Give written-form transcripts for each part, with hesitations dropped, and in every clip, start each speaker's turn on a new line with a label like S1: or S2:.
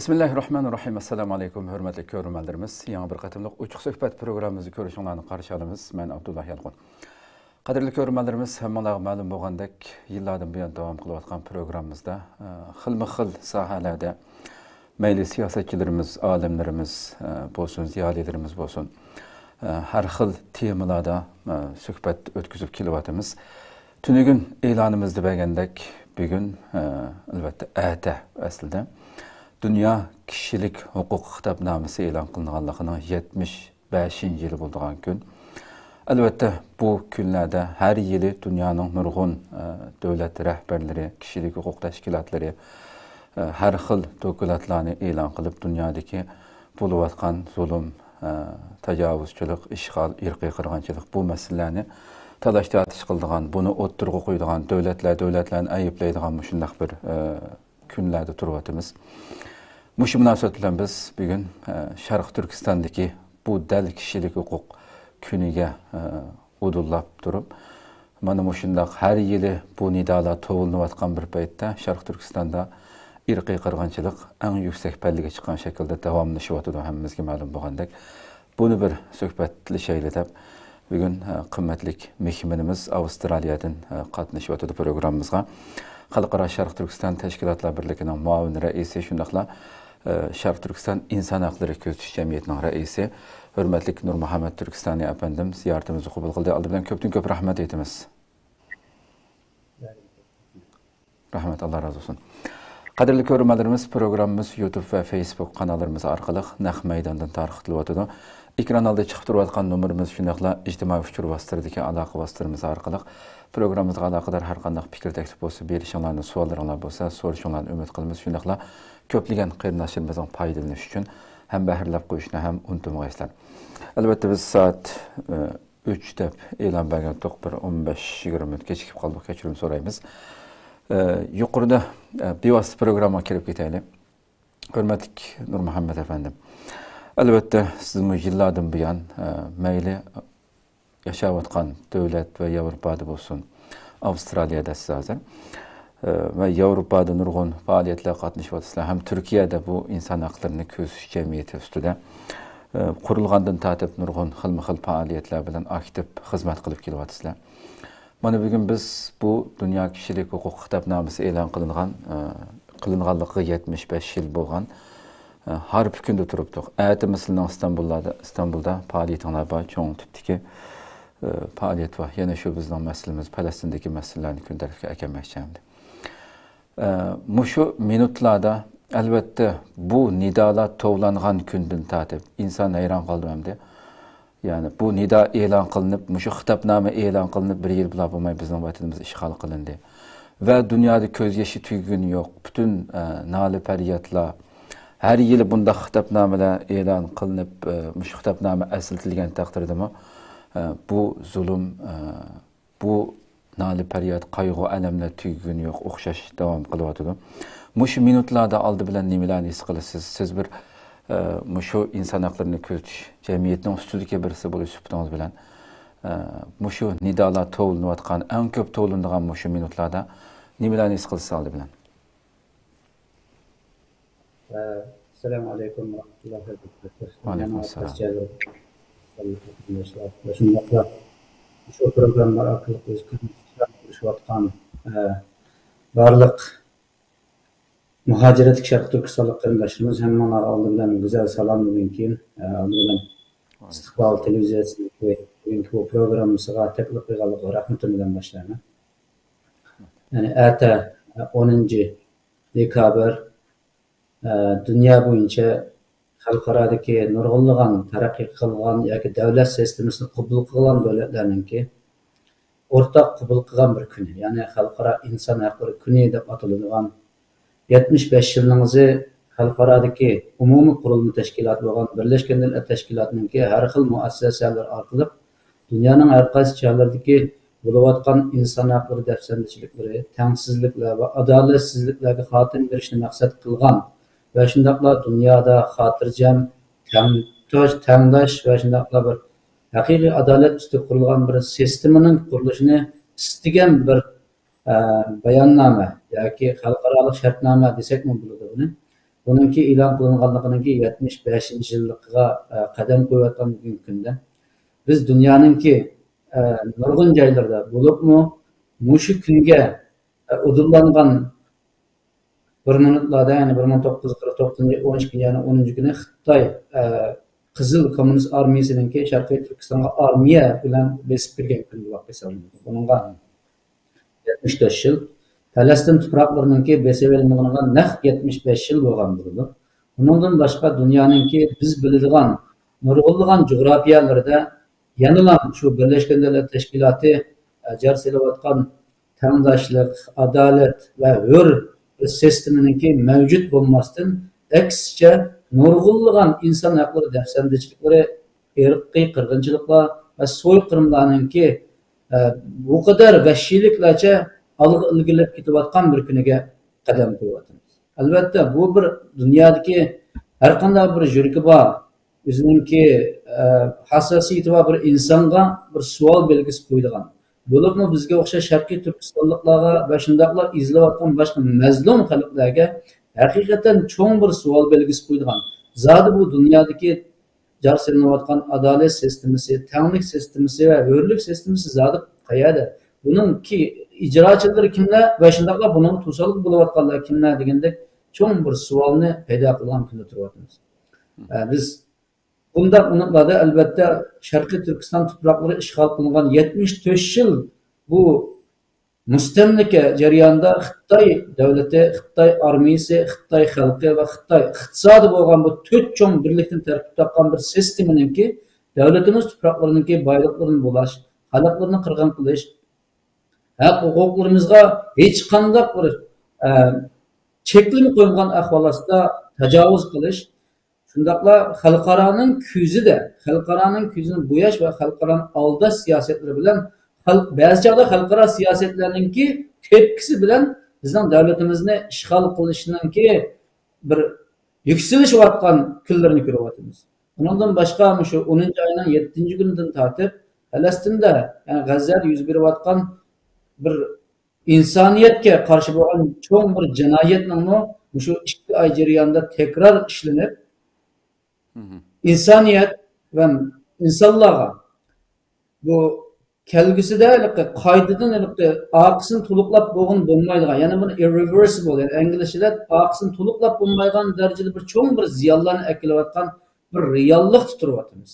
S1: Bismillahirrahmanirrahim. Assalamu alaikum, hürmetli görürmenlerimiz. Yana bir katımlık uçuk söhbet programımızı görüşünlerini karşı alımız. Ben Abdullah Yalqın. Kadirli görürmenlerimiz, hemmalığa malum boğandek yıllardan buyan devam kılıvatkan programımızda xilma-xil sahalerde meyli siyasetçilerimiz, alimlerimiz bolsun, ziyalilerimiz bolsun, her xil temalarda söhbet ötküzüp kilivatımız. Tünügün ilanımızda beğendek bugün elbette ete aslında. Dünya Kişilik Hukuk Kitabnamesi e'lon qilinganligining 75 yili bo'lgan kun. Albatta bu kunlarda her yili dunyoning nurg'un davlat rahbarlari, kishilik huquq tashkilotlari har xil dokumentlarni e'lon qilib dunyodagi bo'layotgan zulm, tajovuzchilik, ishg'ol, irqiy qirg'inchilik bu masalalarni talash tartish qiladigan, buni o'ttirg'i qo'yadigan davlatlarni ayblaydigan shunday bir kunlarda turyapmiz. Muşu münasebet bilen biz bugün Şarkı Türkistan'daki bu del kişilik hukuk künüge udullap durup, mana muşundaq her yili bu nidalar toğulunuyatkan bir paytda Şarkı Türkistan'da irqiy qirg'inchilik en yüksek pellige çıkan şekilde devamlaşıvatıdı hemmizge ma'lum bo'lgandek. Bunu bir söhbetli şeyle deb bugün kıymetlik mehmanimiz Avustraliyadan qatnaşıvatıdı programımızga. Xalqaro Şarkı Türkistan Teşkilatlar Birliği'nin muavin reisi şundaqla Şarkı Türkistan İnsan Hakları Közüş Cemiyeti'nin reisi hürmetli Nur Muhammed Türkistani efendim ziyaretimizi kabul kıldı. Aldı bilen köp rahmet etimiz. Rahmet, Allah razı olsun. Kadirli görürmenlerimiz programımız YouTube ve Facebook kanallarımız arkalık Naq Meydan'dan tarqıtılıp ekran aldı çıkıp duruyatkan numarımız şundaqla ictimai fikir vasıtırıdaki alaqı vasıtırımız arkalık programımızga alaqadar har qanday fikir teklif bolsa, berişinglarni, suallarыңlar bolsa, soruşinglarni ümid qilamiz. Shundaqla ko'pligan qarindoshlarimizni foydalanish uchun ham bahrlab qo'yishni ham unutmaysizlar. Albatta biz soat 3 deb e'lon bergandik, bir 15-20 minut kechikib qoldik, kechirim so'raymiz. Yuqorida bevosita programma kirib ketaylik. Hurmatli Nur Muhammed efendim. Albatta siz bu yillardan buyon mayli yaşayotgan devlet ve Avrupa'da olsun, Avustralya'da siz hazır ve Avrupa'da nurgun faaliyetler katlaşıyorlar. Hem Türkiye'de bu insan haklarını közüş cemiyeti üstüde kurulgandan tatip nurgun xilma-xil faaliyetler bilen aktif hizmet kılıp kelyapsizlar. Mana bugün biz bu Dünya Kişilik Hukuk Kitabnamesi e'lon qilinganligi 75 yil bo'lgan har bir kunda turibdik. Aytimizning İstanbul'da faaliyetinglar bor, cho'ng tipdagi faaliyet var. Yana şu bizning meselemiz Palestindagi meselelerni kundalikka ekemeşçamdi. Muşu minutlarda elbette bu nidalar to'vlangan kundan tatib insan hayron qoldi hamda. Yani bu nida e'lon qilinib, muşu xitobnoma e'lon qilinib bir yil bilan bo'lmay bizning vatanimiz ishg'ol qilindi. Ve dünyada ko'z yoshi tuyguni yo'q. Bütün nali faryodlar her yili bunda xitobnomalar e'lon qilinib, muşu xitobnoma aslitilgan taqdirdami bu zulüm, bu nali feryat, qayg'u, alamlar tuyguni yo'q, o'xshash davom qilyapti. Mushu minutlarda oldi bilan nimalarni his qilasiz? Siz bir mushu inson haqlarini ko'zish jamiyatning ustidagi birisi bo'lish sifatingiz bilan mushu nidolar to'linayotgan, eng ko'p to'linadigan mushu minutlarda nimalarni his qilasiz oldi bilan?
S2: Assalomu alaykum va rahmatullohi va barakatuh.
S1: Va alaykum assalom.
S2: Shundaqla shu programmalar orqali biz ko'rishayotgan barliq muhojirat Sharq Turkistonlik qarindoshlarimiz hammalar oldi bilan go'zal salomdan keyin oldi bilan Istiqbol televiziyasining bugungi bu programmasiga taklif qilganligiga rahmatim bilan boshlayman. Yani ata 10 dekabr dünya bo'yicha xalqarodagi nurg'unlagan taraqqiy qilgan yoki davlat sistemasini qabul qilgan davlatlarninki o'rtaq qabul qilgan bir kuni, ya'ni xalqaro inson haqlari kuni deb ataladigan 75 yilningizni xalqarodagi umumiy qurilma tashkiloti bo'lgan Birlashgan Millatlar Tashkilotininki har xil muassasalar orqali dunyoning har qaysi joylaridagi bo'layotgan inson haqlari dafsandichiliklari, tengsizliklar va adolatsizliklarga xotim berishni maqsad qilgan ve şundaqla dünyada xotirjam, tengdosh ve şundaqla bir haqiqiy adolat ustida qurilgan bir sistemaning qurilishini istagan bir bayonnoma yoki xalqaro shartnoma desakmi bo'ladi buni. bununki e'lon qilinganliginiki 75 yillikqa qadam qo'yayotgan bugungi kunda biz dunyoninki nurg'un joylarda bo'libmi mushu kunga udullangan bir minutlarda ya'ni 1949 yani 10. günü Xitoy Qizil Kommunist Armiyasininki Sharqiy Turkistonga armiya bilan besib kirgan kun deb hisoblanadi. Buningga 74 yil Falastin tuproqlarininki besib olinganiga naq 75 yil bo'lgan bo'ldi. Bundan boshqa dunyoninki biz biladigan nurg'unlagan jo'g'rafiyalarda yanıla şu Birleşken Devletler Teşkilatı jar selayotgan tengdoshlik, adalet ve hür sistemininki mevcut bo'lmasdan aksicha nurg'unlagan inson haqlari dafsandichiliklari, irqiy qirg'inchiliklar va so'yqirmlarninki bu kadar vahshiyliklarcha ilgilab ketayotgan bir kuniga qadam qo'yyapmiz. Albatta bu bir dunyodagi har qanday bir yurgi bor o'zininki hassasiyati va bir insonga bir savol belgisi qo'ydigan. Bo'libmi bizga o'xshash sharqiy turkistonliklarga va shundoqlar izlayotgan boshqa mazlum xalqlarga haqiqatan cho'ng bir savol belgisi qo'ydigan. Zodi bu dunyodagi jar selinayotgan adolat sistemasi, tenglik sistemasi va hurlik sistemasi zodi qayerda? Buningki ijrochilari kimlar va shundoqlar buning to'saliq bo'layotganlar kimlar degandek cho'ng bir savolni paydo qilgan kunda turyapmiz. Biz bundan unutmadı elbette Şarkı Türkistan toprakları işgal kılınan 74 yıl bu müstemlike jarayonida Xitoy davlati, Xitoy armiyasi, Xitoy xalqi va Xitoy iqtisodi bo'lgan bu 4 cho'ng birlikdan tarkib topgan bir sisteminingki davlatimiz topraklariningki boyliklarini bo'lash, xalqlarni qirg'in qilish, haq huquqlarimizga hech qanday bir cheklama qo'yilgan ahvol ostida tajovuz qilish. Shundaqla xalqaroning ko'zini bo'yash va xalqaroning aldash siyosatlari bilan ba'zi chog'da xalqaro siyosatlarninki tepkisi bilan bizning davlatimizni ishg'ol qilishninki bir yuksalishayotgan kunlarni ko'ryapmiz. Bundan boshqa shu 10-oyning 7-kunidan tortib Falastinda ya'ni G'azzada yuz berayotgan bir insoniyatga qarshi bo'lgan cho'ng bir jinoyatning shu 2 oy jarayonida takror ishlanib insoniyat va insonlarga bu kelgusida qaytadan oqisini to'liqlab bo'lmaydigan, ya'ni buni irreversible, ya'ni inglizchada oqisini to'liqlab bo'lmaydigan darajada bir cho'ng bir ziyonlarni akilayotgan bir reallik tutyapmiz.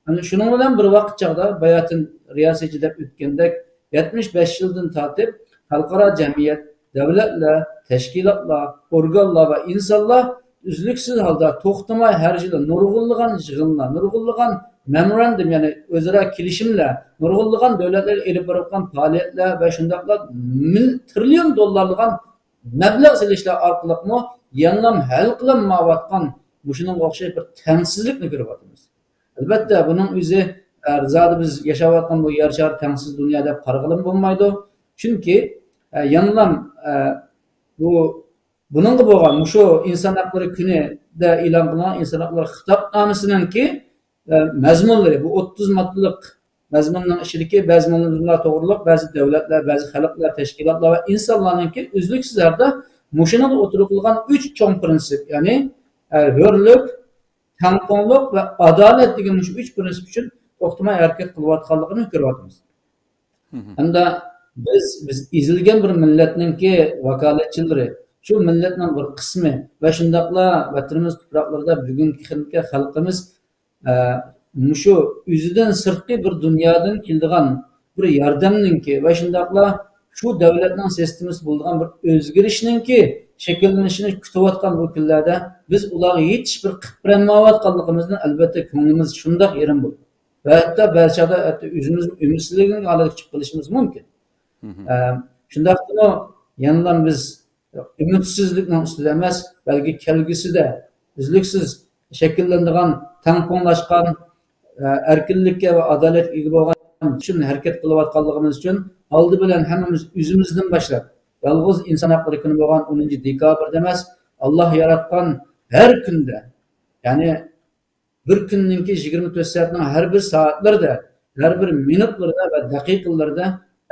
S2: Ana shuning bilan bir vaqt chog'da bayotin riyosatchi deb o'tgandek 75 yildan tortib xalqaro jamiyat, davlatlar, tashkilotlar, organlar va insonlar üzlüksüz halde to'xtamay her yıl nurg'unlagan yig'inlar, nurg'unlagan memorandum yani o'zaro kelishimlar, nurg'unlagan davlatlar elib borayotgan faoliyatlar va shundaqla trillion dollarlagan mablag' selishlar orqali yanlam hal qilinmayotgan shunga o'xshash bir tengsizlikni ko'ryapmiz. Albatta buning o'zi zodi biz yashayotgan bu yer shar tengsiz dunyoda qarg'ilib bo'lmaydi. Chunki yanlam bu buningga bo'lgan shu inson haqlari kunida e'lon qilingan inson haqlari xitobnomasiningki mazmunlari bu 30 moddalik mazmunning ichidagi ba'zi mazmunlar to'g'riliq, ba'zi davlatlar, ba'zi xalqlar, tashkilotlar va insonlarningki uzluksiz holda mushunga o'tirilgan 3 cho'ng prinsip, ya'ni hurlik, tengqonlik va adolat degan shu 3 prinsip uchun to'xtamay harakat qilayotganligini ko'ryapmiz. Hamda biz ezilgan bir millatningki vakolatchilari şu milletning bir qismi va shundaqla vatanimiz tuproqlarida bugungi xalqimiz shu o'zidan sirtqi bir dunyodan keladigan bir yordamninki va shundaqla shu davlatning sistemasi bo'lgan bir o'zgarishninki shakllanishini kutayotgan bu kunlarda biz ularga hech bir qipranmayotganligimizni albatta ko'nglimiz shundoq yerim bo'ldi. Va hatto barchada o'zimizni umidsizligini olib chiqib qilishimiz mumkin. Shundaqmi yandan biz ümitsizlikning ustida emas, balki kelgusida uzluksiz shakllanadigan, tengqonlashgan, erkinlikka va adolatga ega bo'lgan uchun harakat qilayotganligimiz uchun oldi bilan hammamiz o'zimizdan boshlab, yolg'iz inson haqlari kuni bo'lgan 10-dekabrda emas, Alloh yaratgan har kunda, ya'ni bir kunninki 24 soatning har bir soatlarida, har bir minutlarda va daqiqalarda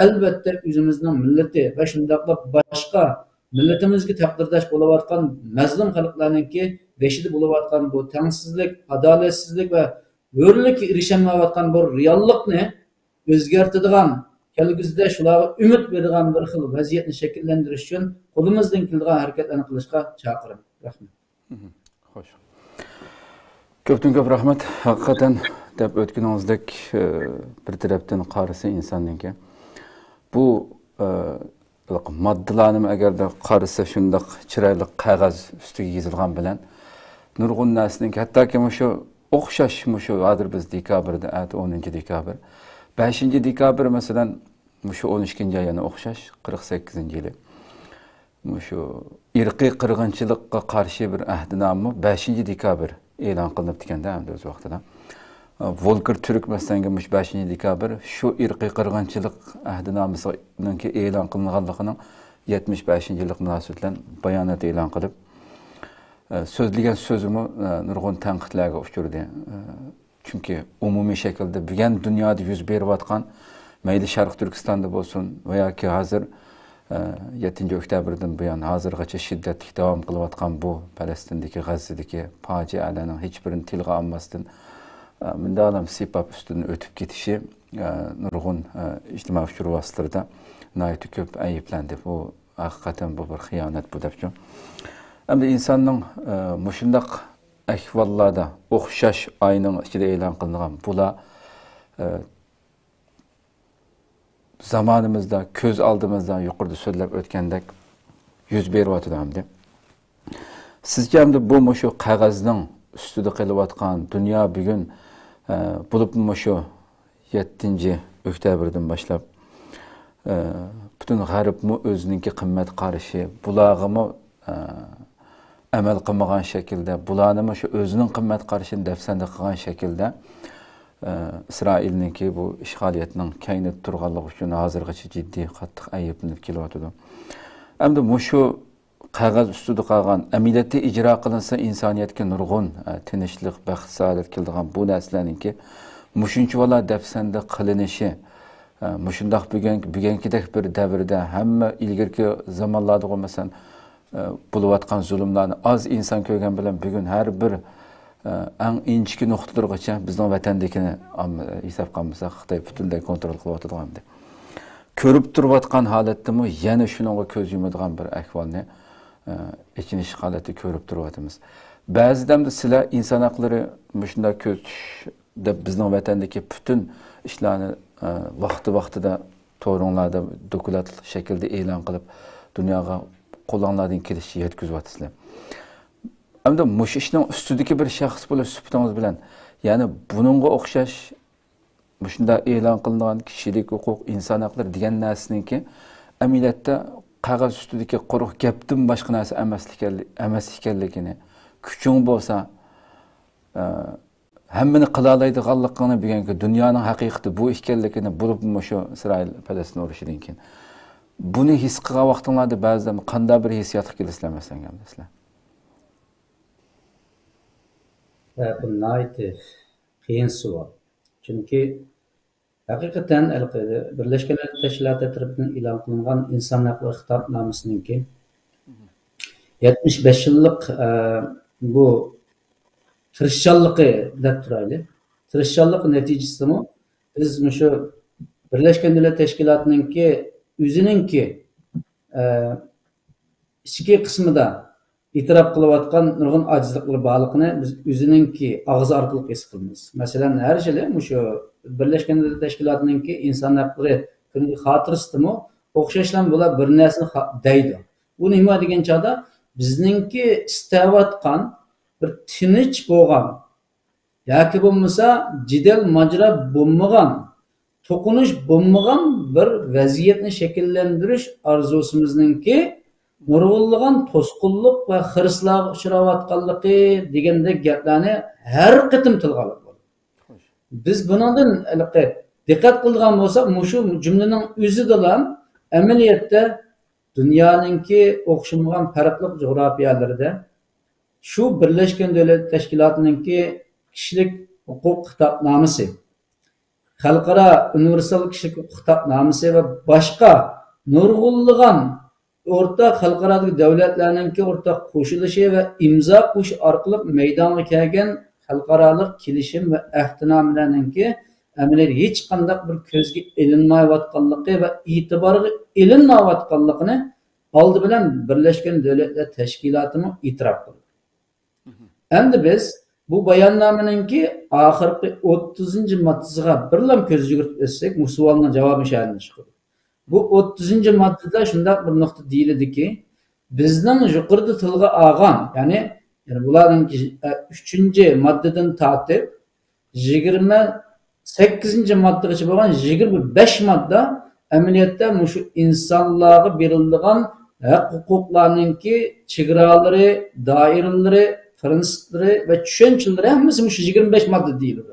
S2: albatta o'zimizning millati va shundaqla boshqa Milletimizga taqdirdash bo'layotgan mazlum xalqlarningki beshida bo'layotgan bu tengsizlik, adolatsizlik va hurlikka erishilmayotgan bu reallikni o'zgartiradigan, kelgusida shularga umid beradigan bir xil vaziyatni shakllantirish uchun qo'limizdan keladigan harakatlarni qilishga chaqiraman. Rahmat.
S1: Xo'sh. Ko'pdan ko'p rahmat. Haqiqatan deb o'tganingizdek bir tarafdan qarasa insonningki bu moddalarni agarda qarasa shundoq chiroyli qog'oz ustiga yozilgan bilan nurg'un narsaning hattoki shu o'xshash shu hozir biz dekabrda 10 dekabr 5 dekabr masalan shu 12 yana o'xshash 48-yili shu irqiy qirg'inchilikqa qarshi bir ahdnoma 5 dekabr e'lon qilinib ekanda hamda o'z vaqtida Volker Türkmenistan'ga 5 dekabr şu irqiy qirg'inchilik ahdnomasining e'lon qilinganligining 75 yillik munosabat bilan bayonot e'lon qilib so'zlagan so'zimi nurg'un tanqidlarga uchirdi. Chunki umumiy shaklda bugun dunyoda yuz berayotgan mayli Sharq Turkistonda bo'lsin va yoki hozir 7 oktyabrdan buyon hozirgacha shiddatli davom qilayotgan bu Falastindagi G'azzadagi fojialarning hech birini tilga olmasdan Mındalam sipap üstünün ötüp gitişi nurgun ictimai fikir vasıtlarında nayeti köp ayıplandı. Bu hakikaten bu bir hıyanet bu defço. Hem de insanın muşundaq ahvallarda oxşaş ayının içinde e'lon qilingan bula zamanımızda, köz aldığımızda yuqorida so'zlab o'tgandek yuz beryapti hamda. Sizce hem de bu shu qog'ozning ustida qilayotgan dunyo bugun bulupmu şu 7 oktyabrdan başlap bütün g'arbmi o'zininki qimmat qarashi bulag'imi amal qilmagan shaklda bularni shu o'zining qimmat qarashini dafsanda qilgan shaklda Isroilninki bu ishg'oliyatning kaynab turganligi uchun hozirgacha jiddiy qattiq ayblanib kelyapti. Hamda shu qog'oz ustida qolgan amaliyotda ijro qilinsa insoniyatga nurg'un tinchlik, baxt, saodat keladigan bu narsalarningki mushunchalar dafsanda qilinishi mushundoq bugunkidek bir davrda hamma ilgirki zamonlarda bo'lmasan bo'layotgan zulmlarni az inson ko'rgan bilan bugun har bir eng inchki nuqtalargacha bizning vatandagini hisob qilmasak Xitoy butunlay kontrol qilyotgan deb ko'rib turayotgan holatdami yana shunga ko'z yumadigan bir ahvolni içiniş haleti ko'rib turibmiz. Ba'zida sizlar inson haqlari shunday ko'z deb bizning vatandagi butun ishlarni vaqtida to'g'ringlarda dokulat shaklda e'lon qilib dunyoga qo'linglardan kelishini yetkazyapsizlar. Hamda mush ishning ustidagi bir shaxs bo'lish suhbatingiz bilan, ya'ni buningga o'xshash shunday e'lon qilingan kishilik huquq, inson haqlari degan narsaniki amaliyotda qog'oz ustidagi quruq gapdan boshqa narsa emas ekanligini, kuching bo'lsa hammani qila oladiganligini bilganki dunyoning haqiqati bu ekanligini bo'libmi shu Isroil Falastin urushidan keyin buni his qilgan vaqtinglarda ba'zida qanday bir hissiyotga kelasizlar masalan sizlar?
S2: Bu nihoyatda qiyin savol. Chunki haqiqatan Birleşmiş Milletler Teşkilatı tarafından e'lon qilingan inson haqlari xitobnomasininki 75 yillik bu tirishchanligi deb turaylik. Tirishchanlik natijasida biz shu Birleşmiş Milletler Teşkilatı'nınki o'zininki ichki qismida e'tirof qilayotgan nurg'un ojizliklar borligini biz o'zininki og'zi orqali his qilamiz. Masalan, har yili shu Birleşmiş Milletler Teşkilatı'nınki inson haqlari kuniga xotirasida o'xshashlar bular bir narsani deydi. Bu nima degan chog'da bizningki istayotgan bir tinch bo'lgan yoki bo'lmasa jidal majra bo'lmagan, to'qinish bo'lmagan bir vaziyatni shakllantirish orzusimizningki nurg'unlagan to'sqinlik va xirslarga uchrayotganligi degandek gaplarni har qatim tilga olib bo'ladi. Biz bundan diqqat qilgan bo'lsak, shu jumlaning o'zida ham amaliyotda dunyoninki o'xshamagan farqli jo'g'rafiyalarida shu Birleşmiş Milletler Teşkilatı'nınki kishilik huquq xitobnomasi, xalqaro universal kishilik huquq xitobnomasi va boshqa nurg'unlagan o'rtaq xalqarodagi davlatlarninki o'rtaq qo'shilishi va imzo qo'yish orqali maydonga kelgan xalqaroliq kelishim va ahdnomalarninki amaliyot hech qanday bir ko'zga ilinmayotganligi va e'tiborga ilinmayotganligini oldi bilan Birleşken Devletler Teşkilatı'nı itiraf qildi. Endi biz bu bayonnomaninki oxirgi 30-moddasiga birlam ko'z yugurtib o'tsak, bu savolning javobi shunday chiqadi. Bu 30-moddada shunday bir nuqta deyildiki, bizning yuqorida tilga olgan, ya'ni bularning 3-moddadan tortib 28-moddagacha bo'lgan 25 modda amaliyotda shu insonlarga berilgan haq-huquqlarninki chegaralari, doiralari, prinsiplari va tushunchalar hammasi shu 25 modda deyiladi.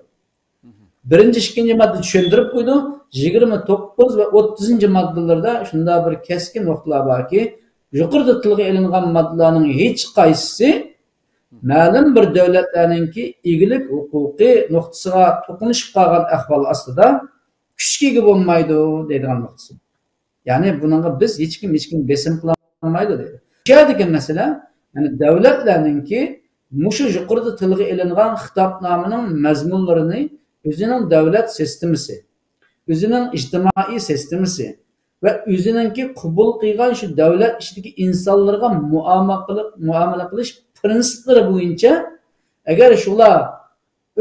S2: Birinchi, ikkinchi modda tushuntirib qo'ydi. 29 va 30-moddalarda shunday bir keskin nuqtalar borki, yuqorida tilga ilingan moddalarning hech qaysisi ma'lum bir davlatlarninki egilik huquqi nuqtasiga to'qinishib qolgan ahvol ostida kuchga ega bo'lmaydi deydigan nuqtasi. Ya'ni bunga biz hech kim besim qila olmaydi deydi. Bu yerdagi masala, ya'ni davlatlarninki mushu yuqorida tilga ilingan xitobnomaning mazmunlarini o'zining davlat sistemasi, o'zining ijtimoiy sistemasi va o'zininki qabul qilgan shu davlat ichidagi insonlarga muomala qilish prinsiplari bo'yicha agar shular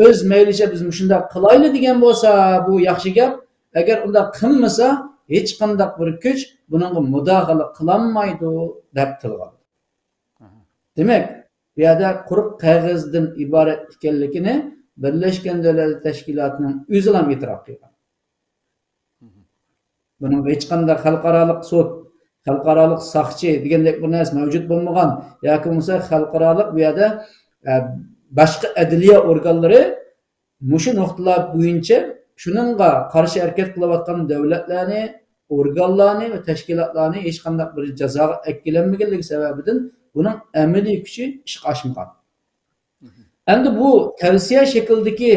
S2: o'z maylicha biz shunday qilayli degan bo'lsa, bu yaxshi gap. Agar unday qilmasa, hech qanday bir kuch bunga mudohala qilolmaydi deb tilgan. Demak, bu yerda quruq qog'ozdan iborat ekanligini Birleşken Devletler Teşkilatı'nın o'zi ham e'tirof qilgan. Buning hech qanday xalqaroliq sud, xalqaroliq soqchi degandek bir narsa mavjud bo'lmagan yoki bo'lmasa xalqaroliq bu yerda boshqa adliya organlari mushu nuqtalar bo'yicha shuningga qarshi harakat qilayotgan davlatlarni, organlarni va tashkilotlarni hech qanday bir jazoga akkilanmaganligi sababidan buning amaliy kuchi ishga oshmagan. Endi bu tavsiya shaklidagi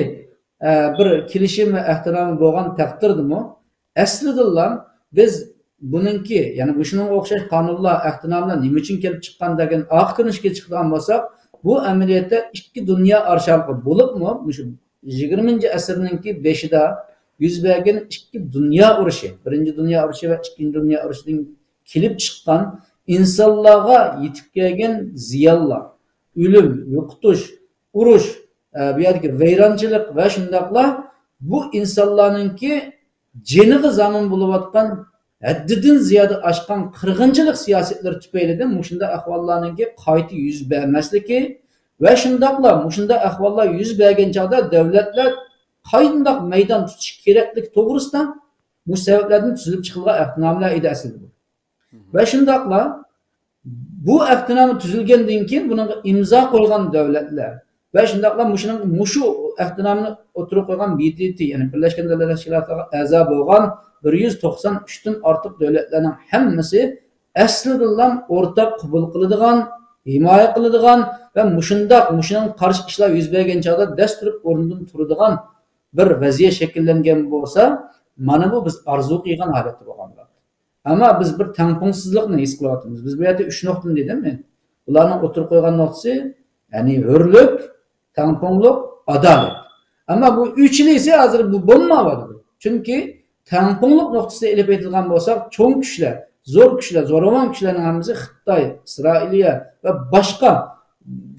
S2: bir kelishim va ehtirom bo'lgan taqdirdami, aslida biz buningki, ya'ni bu shunga o'xshash qonunlar, ehtiromlar nima uchun kelib chiqqan degan oq ko'rinishga chiqgan bo'lsak, bu amaliyotda ikki dunyo arshali bo'libmi, shu 20-asrninki 5'ida yuz bergan ikki dunyo urushi, birinchi dunyo urushi va ikkinchi dunyo urushidan kelib chiqqan insonlarga yetib kelgan ziyonlar, o'lim, yo'qotish, urush, bu yerdagi vayronchilik va shundaqlar bu insonlarninki jeniga zamin bo'layotgan haddidan ziyoda oshgan qirg'inchilik siyosatlar tufaylidan shunday ahvollarninki qayta yuz bermasligi va shundaqlar shunday ahvollar yuz bergan chog'da davlatlar qandoq maydon tutish keraklik to'g'risida bu sabablardan tuzilib chiqilgan ahdnomalar edi aslida. Va shundaqlar bu ahdnoma tuzilgandan keyin buni imzo qo'ygan davlatlar va shundaqlar shu ahdnomani o'tirib qo'ygan BTT, ya'ni Birleşken Devletler Teşkilatı'na a'zo bo'lgan 193 dan ortiq davlatlarning hammasi aslida o'rtaq qabul qiladigan, himoya qiladigan va mushuning qarshi ishlar yuz bergan chog'da dasturib o'rnidan turadigan bir vaziyat shakllangan bo'lsa, mana bu biz orzu qilgan holatda bo'lganlar. Ammo biz bir tangpungsizlikni his qilyapmiz. Biz bu yerda 3 nuqtani dedimmi? Ularning o'tirib qo'ygan nuqtasi, ya'ni hurlik, tangpungluk, adolat. Ammo bu uchinchisi hozir bu bo'lmayapti. Chunki tangpungluk nuqtasida ilib aytilgan bo'lsak, cho'ng kuchlar, zo'ravon kuchlarning hammasi Xitoy, Isroiliya va boshqa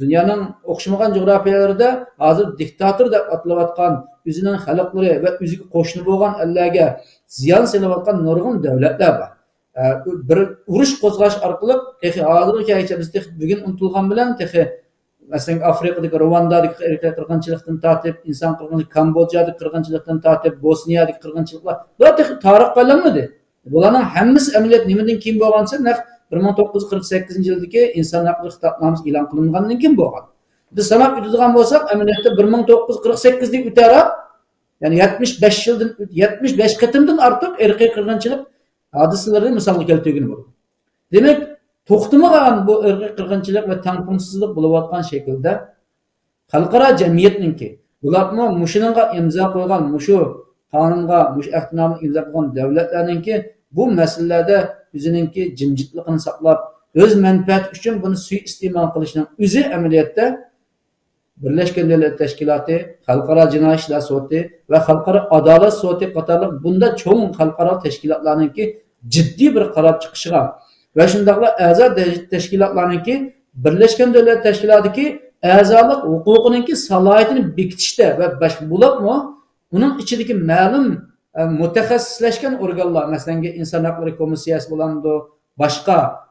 S2: dunyoning o'xshamagan jo'g'rafiyalarida hozir diktator deb atalayotgan o'zining xalqlari va o'ziga qo'shni bo'lgan ellarga ziyon solayotgan nurg'un davlatlar bor. Bir urush qo'zg'ash orqali hozirgacha biz bugun unutilgan bilan masalan Afrikadagi Rwandadagi qirg'inchilikdan tortib, inson qirg'inchiligi, Kambodjadagi qirg'inchilikdan tortib, Bosniyadagi qirg'inchiliklar bular tarix qalamidi. Bularning hammasi amaliyot nimadan keyin bo'lgansa, 1948-yildagi inson haqlari xitobnomasi e'lon qilingandan keyin bo'lgan. Biz sanab o'tadigan bo'lsak, amaliyotda 1948 deb o'tarib, ya'ni 75 qatimdan ortiq irqiy qirg'inchilik hodisalarini misolga keltirgan bo'ldi. Demak, to'xtamagan bu irqiy qirg'inchilik va tangpungsizlik bo'layotgan shaklda xalqaro jamiyatninki bularni mushuninga imzo qo'ygan, mushu qonunga, mushu ahdnomani imzo qo'ygan davlatlarninki bu meselelerde özününki cimcitliğini saklap, öz menfaat için bunu suiistemal qilishning o'zi amaliyotda Birleşken Devletler Teşkilatı, Halkara Cinayet İşler Soti ve Halkara Adalet Soti qatarlıq bunda çoğun halkara teşkilatlarınki ciddi bir karar çıkışıga ve şundaqla a'za teşkilatlarınki Birleşken Devletler Teşkilatı'nki a'zalık hukukununki salayetini bekitişte ve başka bulak mı? Bunun içindeki ma'lum mutaxassisleşken organlar, mesela insan hakları komisyası bulandı, başka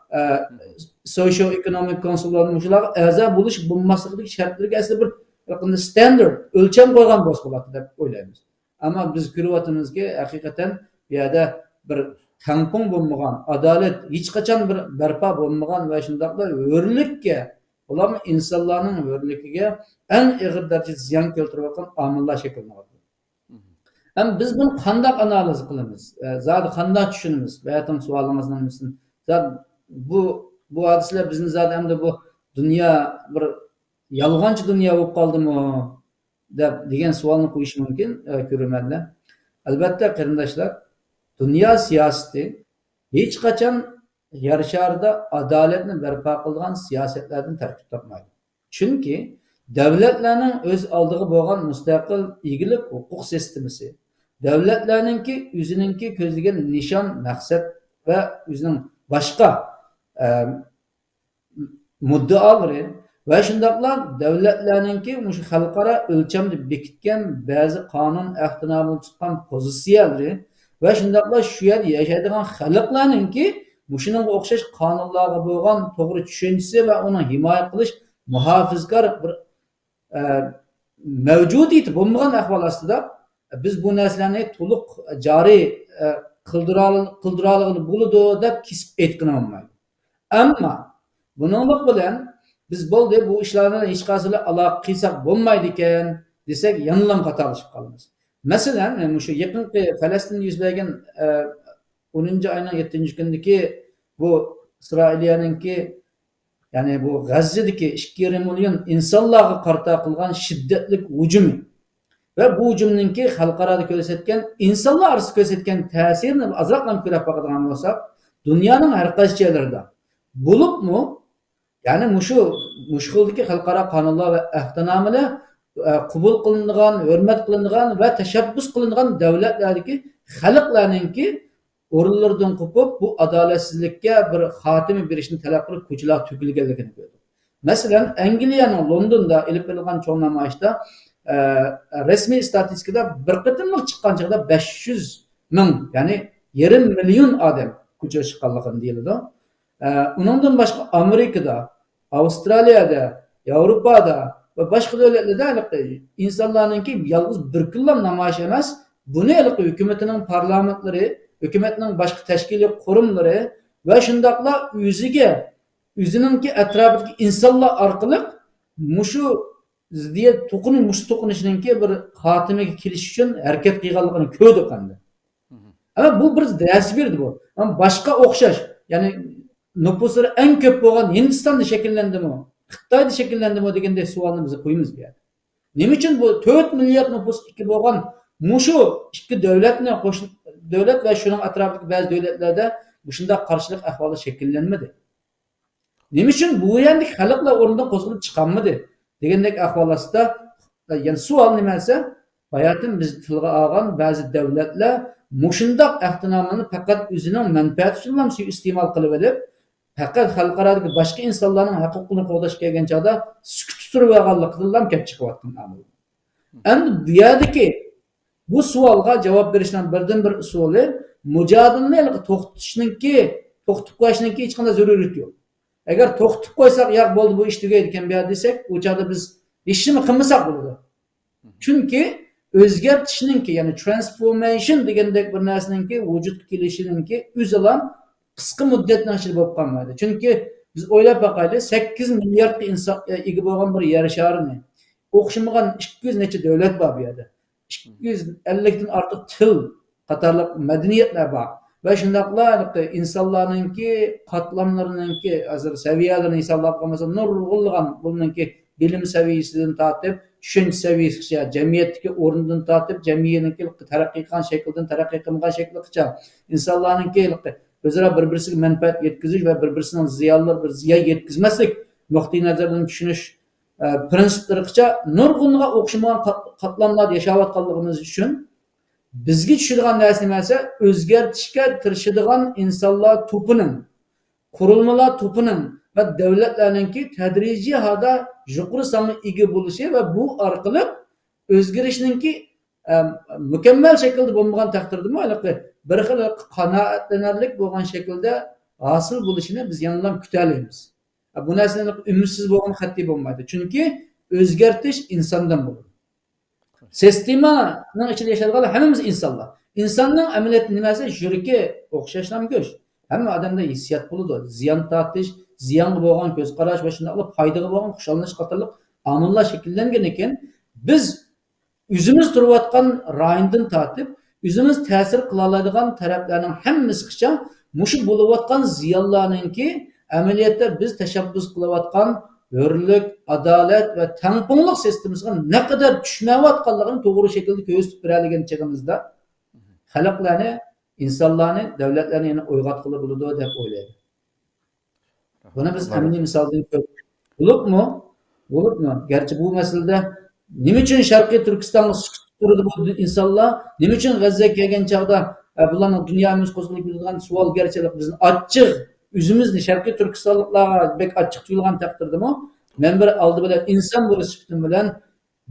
S2: socio-ekonomik konsollarning a'za bo'lish bo'lmaslikligi shartlariga aslida bir standard o'lcham qo'ygan bo'ladi deb o'ylaymiz. Ammo biz ko'ryapmizki, haqiqatan bu yerda bir tampon bo'lmagan, adolat hech qachon bir barpo bo'lmagan va shundaqla hurlikka, ularning insonlarning hurligiga eng og'ir darajada ziyon keltirayotgan omillar shakllanyapti. Ham biz buni qanday analiz qilamiz? Zodi qanday tushunamiz? Bayatning savolimizdan bu hadisler bizni zaten de bu dünya bir yalğancı dünya bo'lib qoldimi degan savolni qo'yish mumkin ko'rmanlar. Albatta qarindoshlar, dünya siyosati hech qachon yer sharida adolatni barpo qilgan siyosatlardan tarkib topmaydi. Chunki davlatlarning o'z oldiga bo'lgan mustaqil egilik huquq sistemasi, davlatlarningki o'zininki ko'zlagan nishon, maqsad va o'zining boshqa muddaoları ve şundaqlar devletlerninki muş xalqaro o'lchamda bekitgan ba'zi qonun ehtinamini tutgan pozitsiyaları ve şundaqlar şu yerda yashaydigan xalqlarninki mushuningga o'xshash qonunlarga bo'lgan to'g'ri tushunchasi va uni himoya qilish muhofizkor bir mavjudiyati bo'lmagan ahvol ostida biz bu narsalarni to'liq joriy qildiroligi bo'ladi deb kesib aytqina olmaydi. Ama bununla bilen biz bo'ldi bu işlerine hiç qasıyla aloqa qilsak bo'lmaydi ekan desek yanılan qatarlashib qolamiz. Masalan, şu yaqinqi Falastin yuz bergan 10 ayning 7 kundagi bu İsrailiyaninki yani bu G'azzadagi 2,5 million insonlarga qarata qilgan shiddatli hujum ve bu hujumninki xalqaro ko'rsatgan insonlar orasida ko'rsatgan ta'sirini azroq ham ko'rib boqadigan bo'lsak, dunyoning har qaysi joylarida bulup mu yani muşkuldaki halkara kanunlar ve ehdinameler kubul kılıngan, hürmet kılıngan ve teşebbüs kılıngan devletlerdeki halklarınki orullardan kopup bu adaletsizlikke bir hatimi bir işini talep kılıp koçular tükülgenlikini gördük. Mesela Anglia'nın London'da elip verilgan çoğun namayışta resmi istatistikada bir kıtımlık çıkan çağda 500 bin yani 20 milyon adam koçuya çıkanlıkını deyildi. Ondan başka Amerika'da, Avustralya'da, Avrupa'da ve başka devletlerde insanlarınki yalnız bir kıllam namayiş emez. Bunu hükümetinin parlamentleri, hükümetinin başka teşkili kurumları ve şundakla yüzününki etrafındaki insanlar arkalık muşu diye tokunuşununki bir hatime kiliş için hareket kıygalıkını köydük kandı. Ama bu bir ders birdi bu. Ama başka okşaş yani nüfusları en köp olan Hindistan'da şekillendi mi? Xitay'da şekillendi mi degende sualımızı koyumuz bir yerde. Nim için bu 4 milyar nüfus iki olan muşu iki devlet ve şunun etrafındaki bazı devletlerde bu şunda karşılık ahvalı şekillenmedi. Nim için bu yandaki halkla orundan kozulup çıkanmadı. Degendeki ahvalasında yani sual nimelse hayatın biz tılga ağan bazı devletler muşundaq ehtinamını fakat özünün menfaat için suiistemal qilib edip fakat xalqaradagi başka insanların hukukunu qo'llash kelgan chog'da sukut turib olganligidan kelib chiqyapti. Endi bu yerdagi bu savolga javob berishdan birdan bir usuli mujodilani to'xtatib qo'yishninki hech qanday zaruriyati yo'q. Agar to'xtatib qo'ysak, yo'q bo'ldi bu ish tugaydi ekan bu yerda desak, u chog'da biz hech nima qilmasak bo'ladi. Chunki o'zgartishninki yani transformation degandek bir narsaninki vujudga kelishininki o'zidan qisqa muddatdan ichida bo'lib qolmaydi. Chunki biz o'ylab boqaylik, 8 milliardga inson ega bo'lgan bir yer sharini o'xshamagan 200 necha davlat bor bu yerda. 250 dan ortiq til qatorliq madaniyatlar bor. Ve shundaqla insonlarninki qatlamlarininki hozir saviyalarini hisoblab qolmasa nurg'unlagan buningki bilim seviyesinden tatip, düşünce seviyesiga, jamiyatdagi o'rnidan tatip, jamiyatniki taraqqiy qilgan shakldan taraqqiy qilmagan shakligacha, insonlarniki o'zaro bir-birisiga manfaat yetkazish va bir-birisining ziyonlar bir ziyon yetkazmaslik nuqtai nazaridan tushunish prinsiplarigacha nurg'unga o'xshamagan qatlamlarda yashayotganligimiz uchun bizga tushadigan narsa nima esa o'zgartishga tirishadigan insonlar to'pining, qurilmalar to'pining va davlatlarninki tadrijiy holda yuqori songa ega bo'lishi va bu orqali o'zgarishninki mukammal shaklda bo'lmagan taqdirdami bir xil qanoatlanarli bo'lgan shaklda hosil bo'lishini biz yanılan kutalaymiz. Bu narsani umidsiz bo'lgan qat'iy bo'lmaydi. Chunki o'zgartish insondan bo'ladi. Sistemaning ichida yashaydiganlar hammamiz insonlar. Insonning amaliyoti nimasi? Yuragi o'xshashlam go'sh. Hamma odamda hissiyot bo'ladi. Ziyon tortish, ziyonga bo'lgan ko'z qarash va shunday qilib foydaga bo'lgan xushalanish qatorliq omillar shakllangan ekan, biz o'zimiz turayotgan rayondan tortib, o'zimiz ta'sir qila oladigan taraflarning hammasigacha mushu bo'layotgan ziyonlarninki amaliyotda biz tashabbus qilayotgan hurlik, adolat va tangpungliq sistemasiga ne kadar tushunayotganligini to'g'ri shaklda ko'rsatib beradigan chig'imizda xalqlarni, insonlarni, davlatlarni yana uyg'otqili bo'ladi deb o'ylayman. Buni biz amaliy misoldan ko'rdik. Bo'libmi? Garchi bu masalada nima uchun Sharqiy Turkistonga sukut turdi bu insonlar, nima uchun G'azzaga kelgan chog'da bularning dunyomiz qo'zg'alib yuradigan savol garchilik bizni achchiq o'zimizni Sharqiy Turkistonliklarga bek achchiq tuyulgan taqdirdami? Men bir oldi bilan inson bo'lish sifatim bilan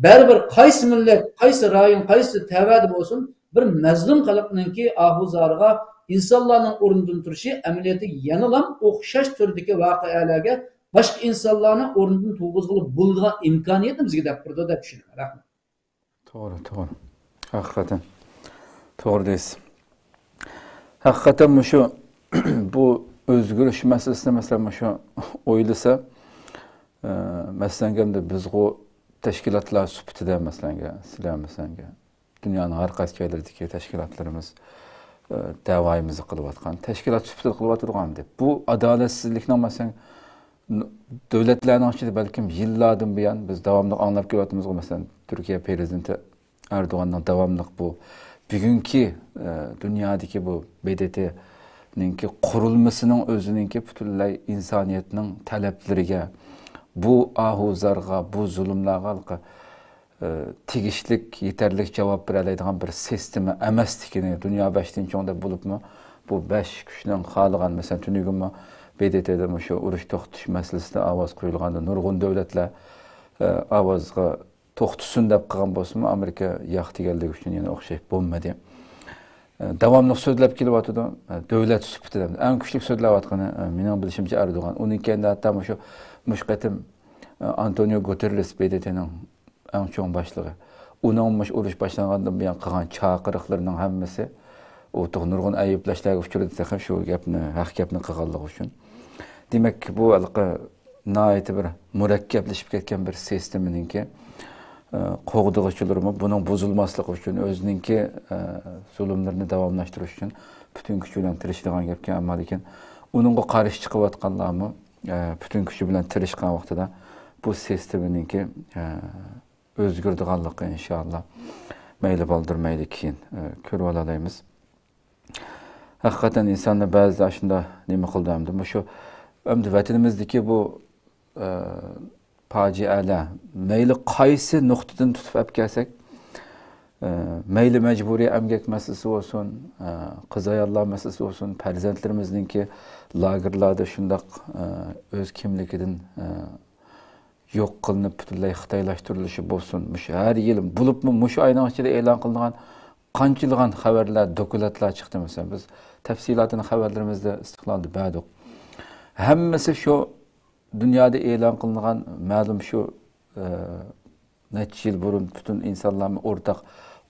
S2: baribir qaysi millat, qaysi rayon, qaysi tavada bo'lsin, bir mazlum xalqninki ahuzoriga insonlarning o'rnidan turishi amaliyoti yanalam o'xshash turdagi voqealarga boshqa insonlarning o'rnidan to'g'izg'ilib bo'ladigan imkoniyatni bizga deb turdi deb tushunaman. Rahmat.
S1: To'g'ri. Haqiqatan. To'g'ri deysiz. Haqiqatan shu bu o'zgarish masalasini masalan shu o'ylasa, masalan biz bu tashkilotlar sifatida masalan sizlar masalan dunyoning har qaysi joylaridagi tashkilotlarimiz da'voyimizni qilayotgan, tashkilot sifatida qilayotgan deb. Bu adolatsizlikning masalan davlatlarning ichida balkim yillardan buyon biz davomli anglab kelyapmiz, masalan Turkiya prezidenti Erdo'g'anning davomli bu bugungi dunyodagi bu BDT'ninki qurilmasining o'zininki butunlay insoniyatning talablariga, bu ahuzlarga, bu zulmlarga tegishlik, yetarlik javob bera oladigan bir sistema emasligini dunyo 5-o'ngda bo'libmi, bu 5 kuchning xohlagan masalan tunigimi BDT'da shu urush to'xtatish masalasida ovoz qo'yilganda nurg'un davlatlar ovozga to'xtasin deb qilgan bo'lsa-mu, Amerika yo'q deganligi uchun yana o'xshayib bo'lmadi. Davomli so'zlab kelyapti, davlat sifatida eng kuchli so'zlayotgani mening bilishimcha Erdo'g'an. Uning keyin hatto shu qatim Antonio Guterres BDT'ning eng cho'ng boshlig'i. Uning urush boshlangandan buyon qilgan chaqiriqlarining hammasi o'tiq nurg'un ayblashlarga uchradi, shu gapni, haq gapni qilganligi uchun. Demak, bu nihoyat bir murakkablashib ketgan bir sisteminingki qo'g'dig'ichilarmi buning buzilmasligi uchun o'zininki zulmlarini davomlashtirish uchun butun kuch bilan tirishadigan gapga, ammo lekin uningga qarshi chiqayotganlarmi butun kuchi bilan tirishgan vaqtida bu sisteminingki o'zgardiganligi inshaalloh mayli bo'ldirmaydi, keyin ko'rib olamiz. Haqiqatan insonni ba'zida shunda nima qildimdi, shu endi vatanimizdagi bu facialar mayli qaysi nuqtadan tutib olib kelsak, mayli majburiy emgak masalasi bo'lsin, qiz ayollar masalasi bo'lsin, farzandlarimizningki lagerlarda shundoq o'z kimligidan yo'q qilinib butunlay xitoylashtirilishi bo'lsin. Har yil bo'libmi shu oyning ichida e'lon qilingan qanchalig'an xabarlar, dokumentlar chiqdi masalan, biz tafsilotini xabarlarimizda istiqlolda berdik. Hammasi shu dunyoda e'lon qilingan ma'lum shu necha yil burun butun insonlarni o'rtaq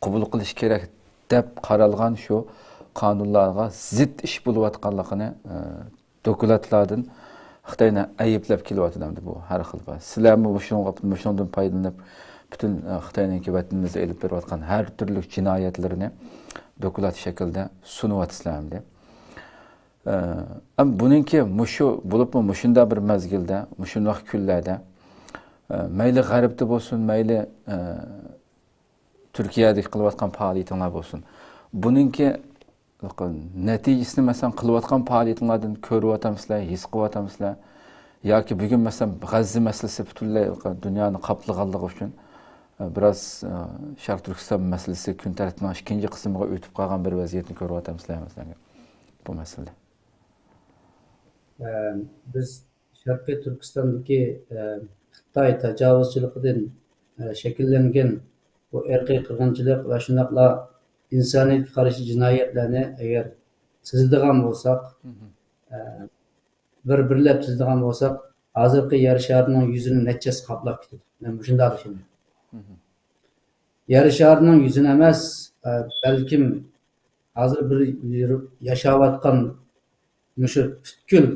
S1: qabul qilish kerak deb qaralgan shu qonunlarga zid ish bo'layotganligini dokumentlardan Xitoyni ayblab kelyapti bu har xil. Sizlarmi shundan foydalanib bütün Xitoyninki vatanimizda elib berayotgan har turli jinoyatlarni dokument shaklida sunyapsizlarmi? Am buningki mushu bo'libmi shunda bir mezgilda, shunday kunlarda mayli g'arbda bo'lsin, mayli Turkiyadagi qilayotgan faoliyatinglar bo'lsin. Buningki natijasini masalan qilayotgan faoliyatinglardan ko'ryapsizlar, his qilyapsizlar yoki bugun masalan G'azza masalasi butunlay dunyoni qoplaganligi uchun biraz Sharq Turkiston masalasi kun tartibining ikkinchi qismiga o'tib qolgan bir vaziyatni ko'ryapsizlar masalan bu masala.
S2: Biz Sharqiy Turkistondagi Xitoy tajovuzchiligidan shakllangan bu irqiy qirg'inchilik va shunaqla insoniyatga qarshi jinoyatlarni agar chizadigan bo'lsak, birlab chizadigan bo'lsak, hozirgi yer sharining yuzini nechasi qoplab ketadi. Men shunday düşünüyorum. Yer sharining yuzini emas, balkim hozir bir yashayotgan mushu butkul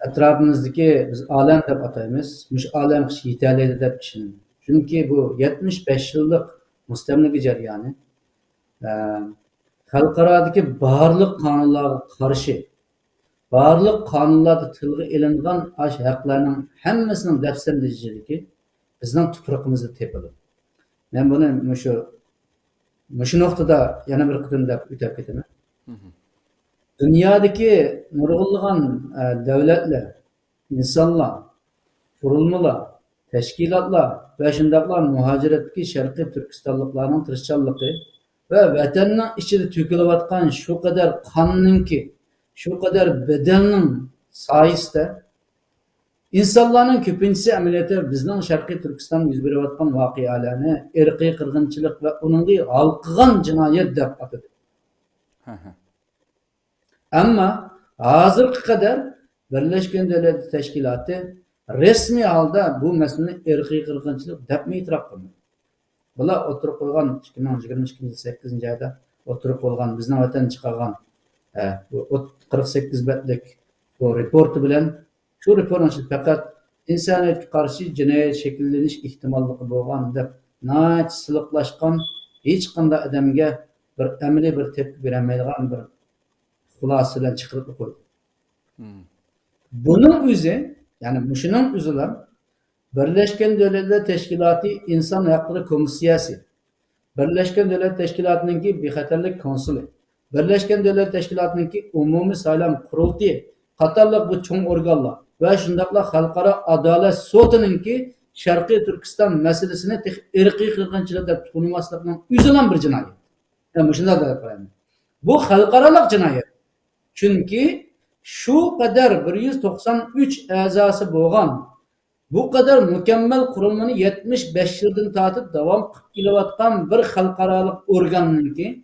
S2: atrofimizdagi biz olam deb ataymiz, mush olam hech yetalaydi deb tushundim. Chunki bu 75 yillik mustamlaka jarayoni xalqarodagi barliq qonunlarga qarshi, barliq qonunlarda tilga ilingan ash haqlarning hammasining dafsandijiligi bizning tuproqimizda tepildi. Men buni mushu nuqtada yana bir qitim deb o'tib ketaman. Dünyadaki nurg'unlagan davlatlar, insonlar, qurilmalar, tashkilotlar va shundaqla muhojiratdagi Sharqiy Turkistonliklarning tirishchanligi va vatanning ichida to'kilayotgan shu qadar qonninki, shu qadar bedelning soyasida insonlarning ko'pincha amaliyotda bizning Sharqiy Turkiston yuz berayotgan voqealarni irqiy qirg'inchilik va uningga halqigan jinoyat deb atadi. Ama hozirga qadar Birleşken Devletler Teşkilatı resmi halda bu meseleni irqiy qirg'inchilik deb e'tirof qildi. Bular o'tirib qo'ygan 2022-8 ayda o'tirib qo'ygan bizning vatan chiqargan 48 betlik bu raporti bilan shu raportni faqat insoniyatga qarshi jinoyat shakllanish ehtimolligi bo'lgan deb nayt siliqlashgan hech qanday odamga bir amaliy bir tepki berolmaydigan bir xulosalar chiqarib qo'ydi. Bunun o'zi, ya'ni mushuning o'zilar Birleşken Devletler Teşkilatı İnsan Hakları Komissiyasi, Birleşken Devletler Teşkilatı'nınki bexatarlik konsuli, Birleşken Devletler Teşkilatı'nınki umumiy saylom qurultiyi, qatorliq bu cho'ng organlar va shundaqla xalqaro adolat sotininki Sharqiy Turkiston masalasini irqiy qirg'inchilik deb tushunmaslikning o'zidan bir jinoyat. Yani shunday deb qo'yaman. Bu xalqaroliq jinoyat. Çünkü şu kadar 193 a'zosi bo'lgan, bu kadar mükemmel kurulmanı 75 yıldan tatip devam kelayotgan bir xalqaroliq organninki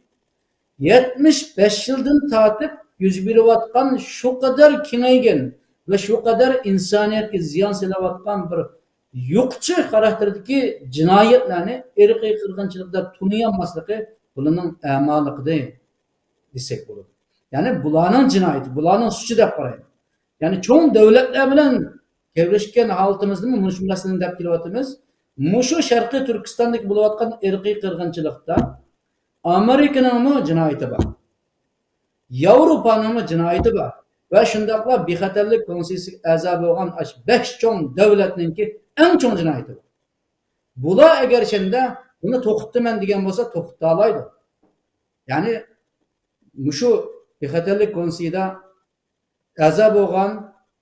S2: 75 yıldan tatip yüz berayotgan şu kadar kengaygan ve şu kadar insoniyatga ziyon selayotgan bir yo'qchi xarakterdagi jinoyatlarni irqiy qirg'inchilik deb tunuyolmasligi bularning amaliqida desak bo'ladi. Yani bularning jinoyati, bularning suçu deb qaraydi. Yani çoğun devletler bilan kevrishgan holatimizda mushu masalani deb kelyapmiz. Mushu Sharqiy Turkistondagi bo'layotgan irqiy qirg'inchilikda Amerikaning jinoyati bor. Yevropaning jinoyati bor. Va shundaqla bexatarlik konsensiyasiga a'zo bo'lgan 5 cho'ng davlatninki eng cho'ng jinoyati bor. Bular agar shunda buni to'xtataman degan bo'lsa to'xtata oladi. Ya'ni mushu bexatarlik konseyida a'zo bo'lgan,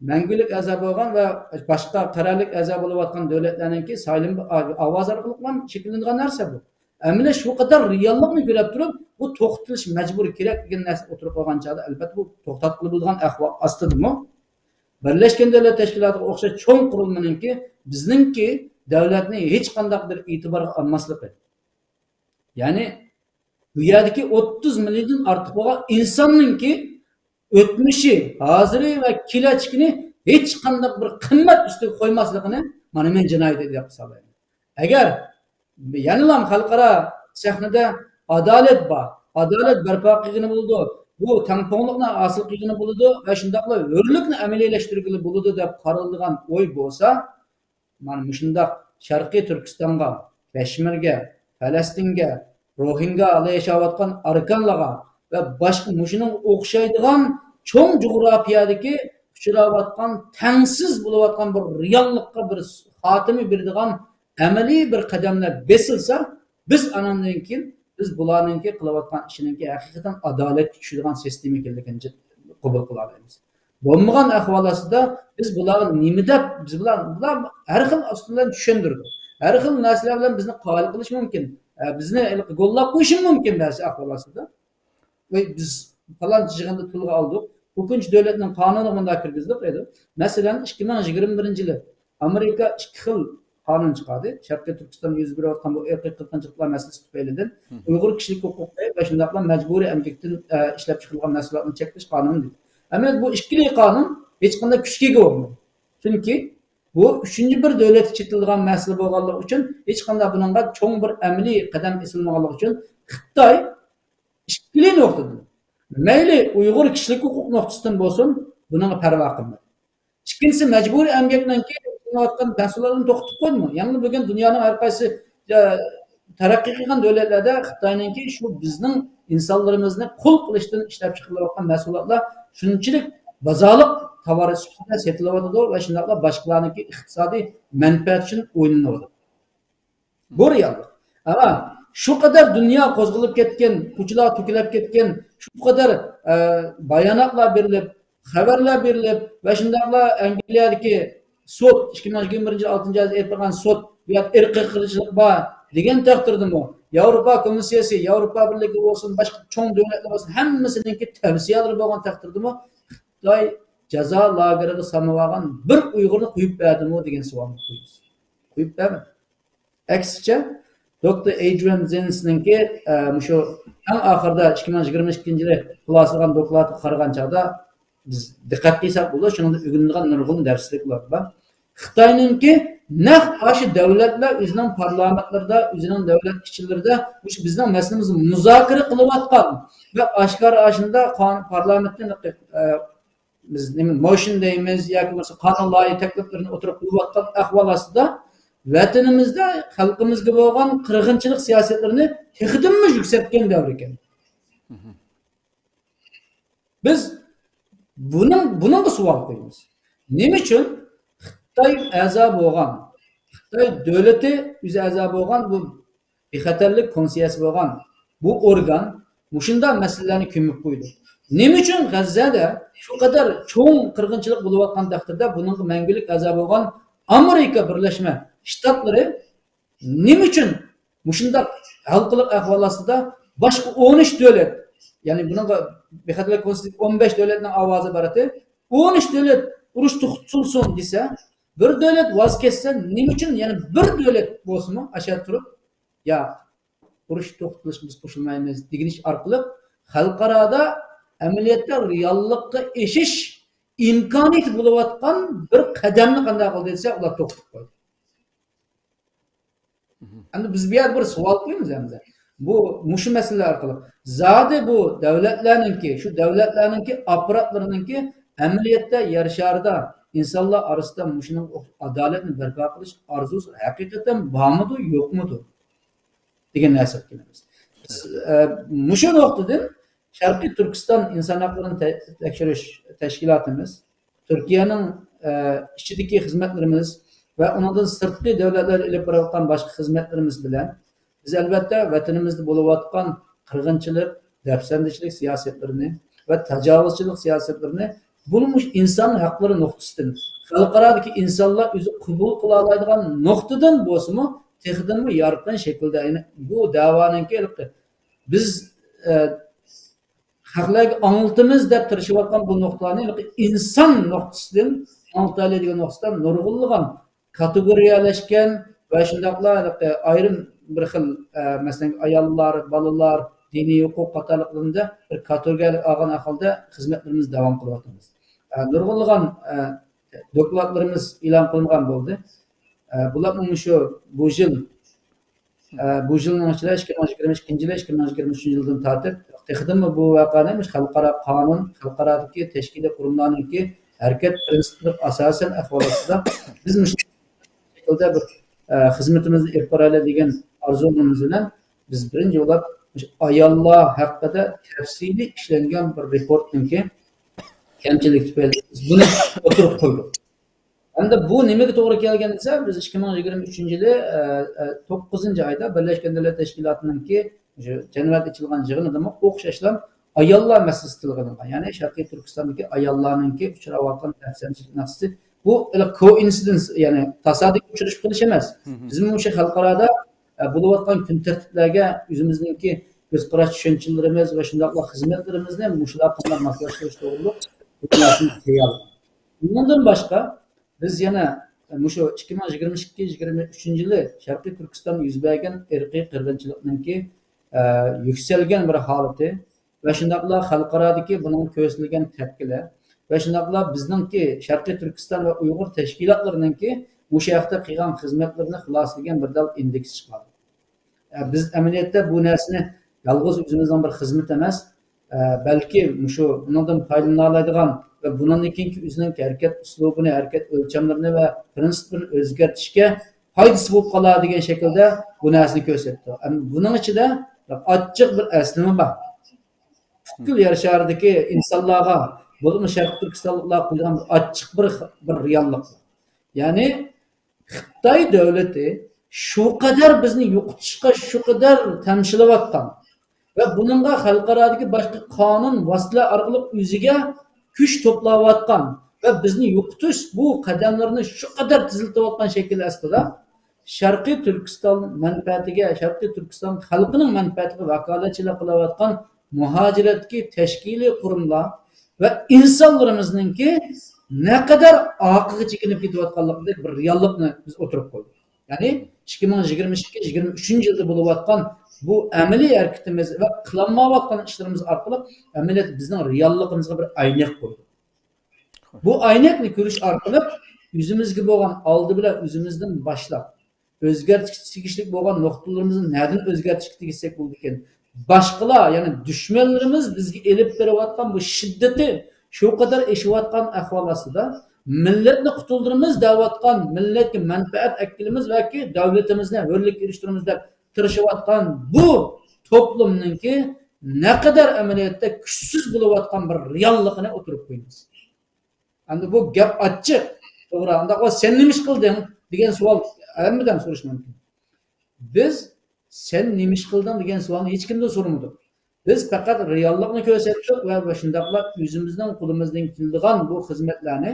S2: mangulik a'zo bo'lgan va boshqa qarorlik a'zo bo'layotgan davlatlarninki saylim ovoz orqali shakllangan narsa bu. Ammo shu qadar reallikni ko'rib turib, bu to'xtatilish majbur kerak degan narsa o'tirib qolgan chog'da albatta bu to'xtatib bo'lgan ahvol ostidami? Birleşken Devletler Teşkilatı'ga o'xshash cho'ng qurilmaninki bizningki davlatni hech qanday bir e'tiborga olmasligi. Ya'ni bu yerdagi 30 milliondan ortiq bo'lgan insonninki o'tmishi, hoziri va kelajagini hech qanday bir qimmat ustiga qo'ymasligini mana men jinoyat deb hisoblayman. Agar ya'nilam xalqaro sahnada adolat bor, adolat barpo qilgani bo'ladi, bu tangpongliqni hosil qilgani bo'ladi va shundaqla hurlikni amaliyalashtirgani bo'ladi deb qaralgan o'y bo'lsa, mana shundaq Sharqiy Turkistonga, Kashmirga, Falastinga, Rohingya yashayotgan arkanlarga ve başka mushuning o'xshaydigan cho'ng jo'grafiyadagi
S3: uchrayotgan, tengsiz bo'layotgan bir reallikqa bir xotimi beradigan amaliy bir qadamlar besilsa, biz anandan keyin biz bularninki qilayotgan ishiniki haqiqatan adolatga tushadigan sistema ekanligini qabul qila olamiz. Bo'lmagan ahvol ostida biz bularni nima deb biz bular har xil usullarni tushundirdi. Har xil narsalar bilan bizni qoyil qilish mumkin. Bizni qo'llab qo'yishi mumkin narsa ahvol ostida. Ve biz falan yig'inda tilga oldik. Hukunchi davlatning qonuni bunda kirgizdik edi. Masalan, 2021 yili Amerika ikki xil qonun chiqardi. Sharqiy Turkiston yuz berayotgan bu irqiy qirg'inchiliklar masalasi tufaylidan Uyg'ur kishilik huquqi va shundaqla majburiy emgakdan ishlab chiqarilgan mahsulotlarni cheklash qonuni dedi. Ama bu ikkili qonun hech qanday kuchga ega bo'lmaydi. Chunki bu üçüncü bir davlat chetilgan masala bo'lganligi uchun hech qanday buningga cho'ng bir amaliy qadam esilmaganligi uchun Xitoy ikkili noktadan. Mayli Uyg'ur kishilik huquq nuqtasidan bo'lsin, bunga parvo qilmaydi. İkincisi mecburi emgakdan keyin mahsulotlarni to'xtatib qo'ydi. Ya'ni bugün dunyoning har qaysi taraqqiy qilgan davlatlarda Xitoyninki shu bizning insonlarimizni qul qilishdan ishlab chiqarilayotgan mahsulotlar shunchalik bozorlik tovar sifatida sotilyotdi va shundaqla boshqalarniki iqtisodiy manfaat uchun o'ylanadi. Bu reallik. Ama şu kadar dünya qo'zg'alib ketgan, ko'chalar to'kilib ketgan, şu kadar bayonotlar berilib, xabarlar berilib va shundaqla Angliyadagi sud 2021 yil 6-oyda aytilgan sud bu irqiy qirg'inchilik bor degan taqdirdami Yevropa komissiyasi, Yevropa birligi bo'lsin, boshqa cho'ng davlatlar bo'lsin, hammasininki tavsiyalar bo'lgan taqdirdami Xitoy jazo lageriga solmagan bir Uyg'urni qo'yib berdimi degan savolni qo'yamiz. Qo'yib bermadi. Aksicha Dr. Adrian Zins'ninki şu en ahırda 2022 yılı xulosalangan dokladga qaragan chaqda biz diqqat qilsak bo'ladi, shuningdek o'rganilgan nurg'un darsliklar bor. Xitoyninki naq aşı davlatlar o'zining parlamentlarida, o'zining davlat ishchilarida bizning masalamizni muzokara qilayotgan va oshkor ashunda parlamentning biz motion deymiz yoki bo'lmasa qonun loyiha takliflarini o'tirib qilayotgan ahvol ostida vatanimizda xalqimizga bo'lgan qirg'inchilik siyosatlarini texidinmi yuksaltgan davr ekan. Biz buningga savol qo'yamiz. Nima uchun Xitoy a'zo bo'lgan, Xitoy davlati o'zi a'zo bo'lgan bu bexatarlik komissiyasi bo'lgan bu organ mushunda masalalarni ko'mib qo'ydi. Nima uchun G'azzada shu qadar cho'ng qirg'inchilik bo'layotgan taqdirda buning mangulik a'zo bo'lgan Amerika Birlashma Shtatlari nima uchun mushunda xalqlik ahvol ostida boshqa 13 davlat, ya'ni buningga bexatarlik komissiyasi 15 davlatning ovozi boradi, 13 davlat urush to'xtatilsin desa, bir davlat voz kechsa, nima uchun yana bir davlat bo'lsinmi, asha turib, ya urush to'xtatilish biz qo'shilmaymiz degan ish orqali xalqaroda amaliyotda reallikka eshish imkoniyati bo'layotgan bir qadamni qanday qildi desa, ular to'xtatib qo'ydi. Endi biz bu yerda bir savol qo'yamiz endi. Bu mushu masalalar orqali zodi bu davlatlarninki, shu davlatlarninki apparatlariniki amaliyotda yer sharida insonlar orasida mushuning adolatni barpo qilish orzusi haqiqatan bormidi, yo'qmidi degan narsa kelamiz. Mushu nuqtadan Sharqiy Turkiston inson haqlarini tekshirish tashkilotimiz, Turkiyaning ichidagi xizmatlarimiz ve ondan sırtlı devletler ile bırakılan başka hizmetlerimiz bilen biz elbette vatanımızda buluvatkan kırgınçılık, defsendiçilik siyasetlerini ve tecavüzçülük siyasetlerini bulmuş insan hakları noktasıdır. Halkaradaki insanlar özü kubul kılalaydıgan noktadan bozumu tehidin mi yarıktan şekilde yani bu davanınki elbette biz haklarga anıltımız deb tırışıvatkan bu noktalarını insan noktasıdır anıltalaydigan noktasıdan nurgulluğun kategoriyalashgan va shundaqla ayrim bir xil masalan ayollar, bolalar, diniy huquq qatorlarida bir kategoriya olgan ahvolda xizmatlarimizni davom qilyapmiz. Nurg'unlagan dokladlarimiz e'lon qilingan bo'ldi. Bular shu bu yilning ichida 2022 yil, 2023 yildan tortib texdimi bu voqeani xalqaro qonun, xalqarodagi tashkiliy qurumlarniki harakat prinsiplari asosan ahvolida biz bir xizmatimizni ilib boraylik degan orzumuz bilan biz birinchi bo'lib ayollar haqida tafsiliy ishlangan bir reportniki Kamchilik tufayli biz buni o'tirib qo'ydik. Endi bu nimaga to'g'ri kelgan desa, biz 2023-yili 9-oyda Birlashgan Davlatlar Tashkilotininki o'sha Jenevada ichilgan yig'inida o'xshashlam ayollar masalasi tilg'ilingan. Ya'ni Sharqiy Turkistondagi ayollarninki uchrayotgan tafsirchilik masalasi bu coincidence, ya'ni tasodifiy uchrashib qilish emas. Bizim o'sha xalqaro bo'layotgan kun tartiblarga o'zimizningki ko'z qarash tushunchalarimiz va shunday xizmatlarimizni mushlar bilan moslashtirish to'g'riliq bu narsani tayyor. Bundan boshqa biz yana shu 2022-2023-yili Sharqiy Turkistonda yuz bergan irqiy qirg'inchilikninki yuksalgan bir holati va shundaqla xalqarodagi buning ko'rsatilgan tepkilar va shundaqla bizningki Sharqiy Turkiston va Uyg'ur tashkilotlarininki bu shaxta qilgan xizmatlarini xuloslagan bir dal indeks chiqadi. Biz amaliyotda bu narsani yolg'iz o'zimizning bir xizmat emas, balki shu bundan foydalana oladigan ve bundan keyingi o'zining harakat uslubini, harakat o'lchamlarini va prinsipini o'zgartirishga foydasi bo'lib qoladi degan shaklda bu narsani ko'rsatdi. Buning ichida ochiq bir aslimi bor. Butkul yer sharidagi insonlarga, bo'lmi Sharqiy Turkistonliklar qo'ygan ochiq bir reallik. Ya'ni Xitoy davlati shu qadar bizni yo'qotishga shu qadar tamshilayotgan ve bununla xalqarodagi boshqa qonun vositalar orqali o'ziga kuch to'playotgan ve bizni yo'qotish bu qadamlarni shu qadar tiziltayotgan shakl ostida Sharqiy Turkiston manfaatiga, Sharqiy Turkiston xalqining manfaatiga vakolatchilik qilayotgan muhojiratga tashkiliy qurumlar ve insonlarimizningki ne kadar orqaga chekinib ketayotganligidek bir reallikni biz o'tirib qo'ydik. Ya'ni 2022-2023 yilda bo'layotgan bu amaliy harakatimiz ve qilolmayotgan ishlarimiz orqali amaliyot bizning realligimizga bir aynak qo'ydi. Bu aynakni ko'rish orqali o'zimizga bo'lgan oldi bilan o'zimizdan boshlab o'zgartish tegishli bo'lgan nuqtalarimizni nereden o'zgartish tegishsak bo'ldi ekan. Boshqalar, ya'ni dushmanlarimiz bizga elib berayotgan bu shiddati shu qadar eshiyotgan ahvol ostida millatni qutuldiramiz deyotgan, millatga manfaat akilimiz yoki davlatimizni hurlikka erishtiramiz deb tirishayotgan bu toplumninki ne kadar amaliyotda kuchsiz bo'layotgan bir realligini o'tirib qo'yamiz. Endi bu gap ochiq. To'g'ri, unda sen nima ish qilding degan savol hammadan so'rash mumkin. Biz sen nima ish qilding degan savolni hech kimdan so'ramadik. Biz faqat reallikni ko'rsatdik va shundaqla o'zimizning qo'limizdan keladigan bu xizmatlarni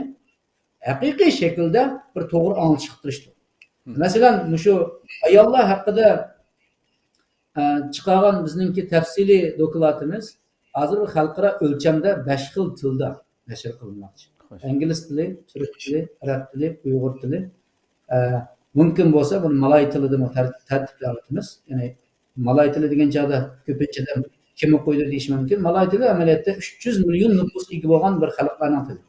S3: haqiqiy shaklda bir to'g'ri anglashga tirishdik. Masalan, shu ayollar haqida chiqargan bizningki tafsiliy dokladimiz hozir xalqaro o'lchamda 5 xil tilda nashr qilinmoqda. İngliz tili, Türk tili, Arap tili, Uyg'ur tili. Mümkün bo'lsa buni malay tilida tartiblayapmiz. Ya'ni malay tili degan joyda ko'pincha kim o'qiydi deyish mumkin. Malay tili amaliyotda 300 million nüfusga ega bo'lgan bir xalqlarning tili.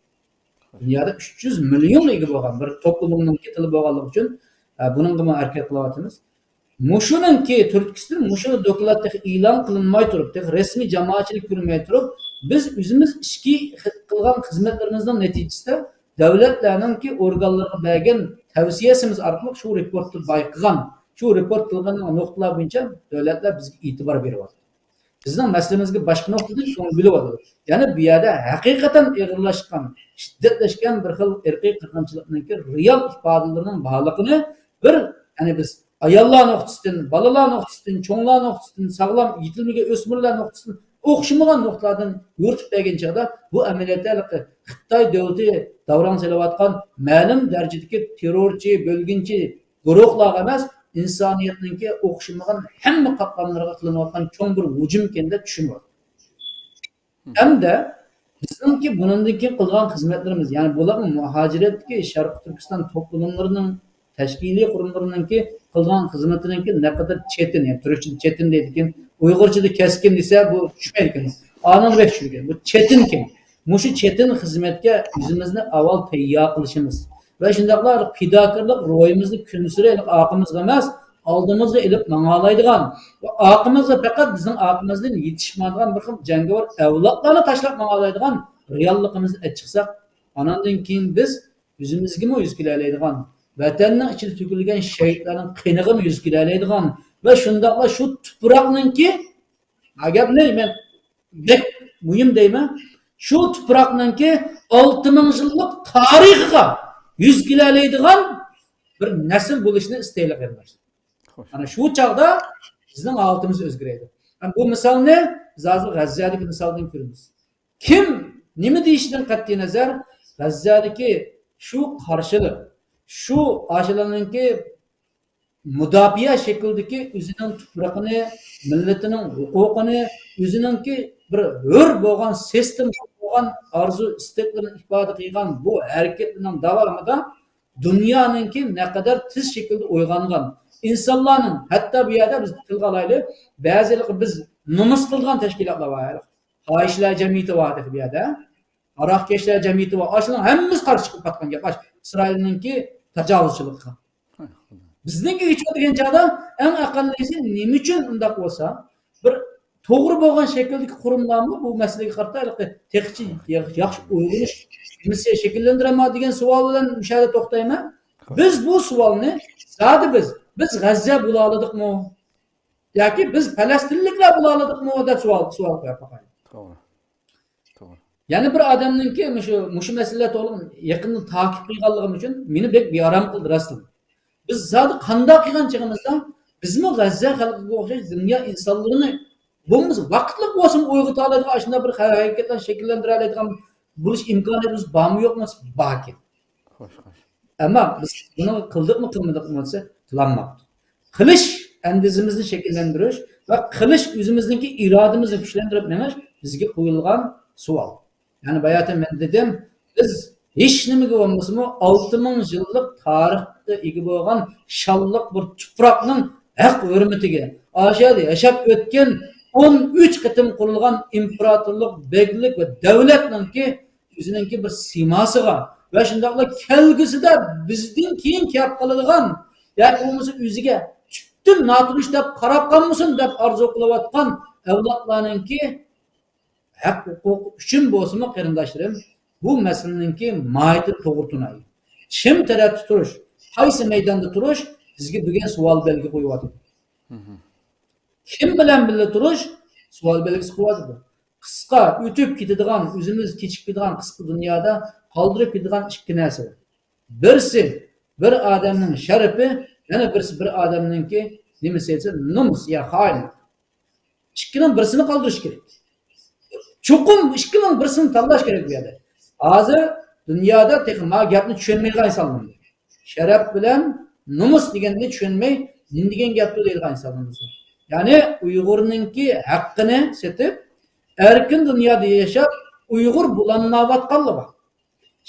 S3: Dunyoda 300 million ega bo'lgan bir to'plumning tili bo'lganligi uchun buningga harakat qilyapmiz. Mushuningki Turkiston mushuni dokladda e'lon qilinmay turib, rasmiy jamoatchilik ko'rmay turib, biz o'zimiz ishki qilgan xizmatlarimizning natijasida davlatlarningki organlarga bergan tavsiyasimiz orqali shu reportni bayqagan, shu report qilgan nuqtalar bo'yicha davlatlar bizga e'tibor beryapti. Bizning masalamizga boshqa nuqtadan ko'ngil bo'lyapti. Ya'ni bu yerda haqiqatan og'irlashgan, shiddatlashgan bir xil irqiy qirg'inchilikning real ifodalarining borligini bir, ya'ni biz ayollar nuqtasidan, bolalar nuqtasidan, cho'nglar nuqtasidan, sog'lom yetilmagan o'smirlar nuqtasidan o'xshamagan nuqtalardan yo'rtib bergan chog'da bu amaliyotda Xitoy davlati davron solayotgan ma'lum darajadagi terrorchi, bo'lginchi guruhlar emas, insoniyatningki o'xshamagan hamma qatlamlarga qilinayotgan cho'ng bir hujum ekanda tushunyapti. Hamda bizningki bundan keyin qilgan xizmatlarimiz, ya'ni bular muhojiratga Sharqiy Turkiston to'plamlarining tashkiliy qurumlarininki qilgan xizmatininki ne kadar chetin, yani Türkçe'de chetin deydigan, Uyg'urchada keskin desa bu tushmaydi ekan. Anonbek tushirgan. Bu chetin kim? Mushu chetin xizmatga o'zimizni avval tayyor qilishimiz va shundaqlar fidokorlik ro'yimizni kunsiri oqimizga emas, oldimizga ilib mang'alaydigan va oqimizga faqat bizning oqimizdan yetishmaydigan bir xil jangovar avlodlarni tashlab mang'alaydigan realligimizni aytsak, anandan keyin biz o'zimizga yuz kelaydigan vatanning ichida to'kilgan shahidlarning qiniga yuz kelaydigan ve şundaqla şu tuproqninki agabni men bek muhim deyman, Şu tuproqninki 6000 yillik tarixiga yuz kelaydigan bir nasl bo'lishni istaylik qarindoshlar. Ana shu chaqda bizning hayotimiz o'zgaradi. Bu misolni biz hozir G'azzadagi misoldan ko'ramiz. Kim nima deyishidan qat'iy nazar G'azzadagi shu qarshilik, shu ashalarninki mudofaa shaklidagi o'zining tuprog'ini, millatining huquqini, o'zininki bir hur bo'lgan sistem bo'lgan arzu istaklarini ifoda qilgan bu harakatning davomida dunyoninki naqadar tiz shaklda uyg'ongan insonlarning hatto bu yerda biz tilga olaylik ba'zilar biz nomus qilgan tashkilotlar bor. Xohishlar jamiyati bor bu yerda. Aroqkashlar jamiyati bor. Shuning hammamiz qarshi chiqib qatgan gap. Isroilninki tajovuzchilikqa. Bizning uchadigan chog'da eng aqllisi nima uchun undaq bo'lsa, bir to'g'ri bo'lgan shakldagi qurimlarmi bu masalaga qarata texchi yaxshi o'yg'ilish kimsa shakllantirama degan savol bilan mushada to'xtayman. Biz bu savolni zodi biz G'azza bo'la oladikmi yoki biz falastinliklar bo'la oladikmi deb savol qo'yib qo'yamiz. To'g'ri. Yana bir odamninki shu masala to'liq yaqindan takip qilganligim uchun meni bek bearam qildi rasm. Biz zodi qanday qilgan chig'imizda bizmi G'azza xalqiga o'xshash dunyo insonlarini bo'lmasa vaqtli bo'lsin uyg'ota oladigan shunday bir harakatlar shakllantira oladigan bo'lish imkoniyatimiz bormi yo'qmi? Bor. Xo'sh. Ammo biz buni qildikmi qilmadikmi desa qilolmabdi. Qilish andizimizni shakllantirish va qilish o'zimizningki irodamizni kuchlantirib menish bizga qo'yilgan savol. Yani bayatım ben dedim, biz hiç nimaga bo'lmasmi 6000 yillik tarixda ega bo'lgan shalliq bir tuproqning haq hurmatiga, ashada yashab o'tgan 13 qitim qurilgan imperatorlik, beglik va davlatninki o'zininki bir simasiga va shundaqla kelgusida bizdan keyin kelib qoladigan yoki bo'lmasa o'ziga tubdan noturush deb qarab qolmasin deb orzu qilayotgan avlodlarninki haq huquq uchun bo'lsinmi qarindoshlarim bu masalaninki mohiyati to'g'ri tunay. Kim tarafda turish, qaysi maydonda turish bizga bugun savol belgi qo'yibdi. Kim bilan birga turish savol belgisi qo'yibdi. Qisqa o'tib ketadigan, o'zimiz kechib ketadigan qisqa dunyoda qoldirib ketadigan ikki narsa. Birsi bir odamning sharafi, yana birsi bir odamninki nimasi esa nomus ya xoin. Ikkining birisini qoldirish kerak. Chuqum ikkining birisini tanlash kerak bu yerda. Hozir dunyoda texma gapni tushunmaydigan insonlar. Sharaf bilan nomus deganni tushunmay, nin degan gapni deydigan insonlar. Ya'ni Uyg'urninki haqqini setib, erkin dunyoda yashab, Uyg'ur bulanmayotganligi.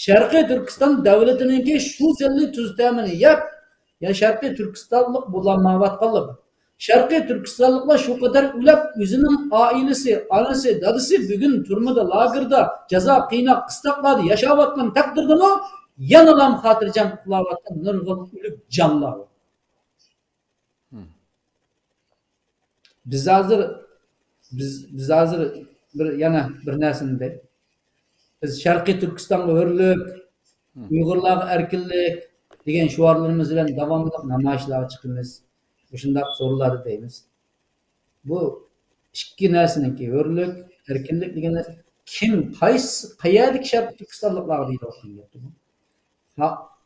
S3: Sharqiy Turkiston davlatininki shu zilli tuztamini yap, ya Sharqiy Turkistonlik bulanmayotganligi. Sharqiy Turkistonliklar shu qadar ulab o'zining oilasi, onasi, dadasi bugun turmada, lagerda, jazo qiynab qistoqlarda yashayotgan taqdirdami, yana ham xotirjam qilayotgan nurg'un o'lik jonlar. Biz hozir yana bir narsani biz Sharqiy Turkistonga hurlik, Uyg'urlarga erkinlik degan shuarlarimiz bilan davomli namoyishlarga chiqamiz. Shunday so'ruladi deymiz. Bu ikki narsaniki hurlik, erkinlik degan kim qayerdagi Sharqiy Turkistonliklar deydi o'qiyapti.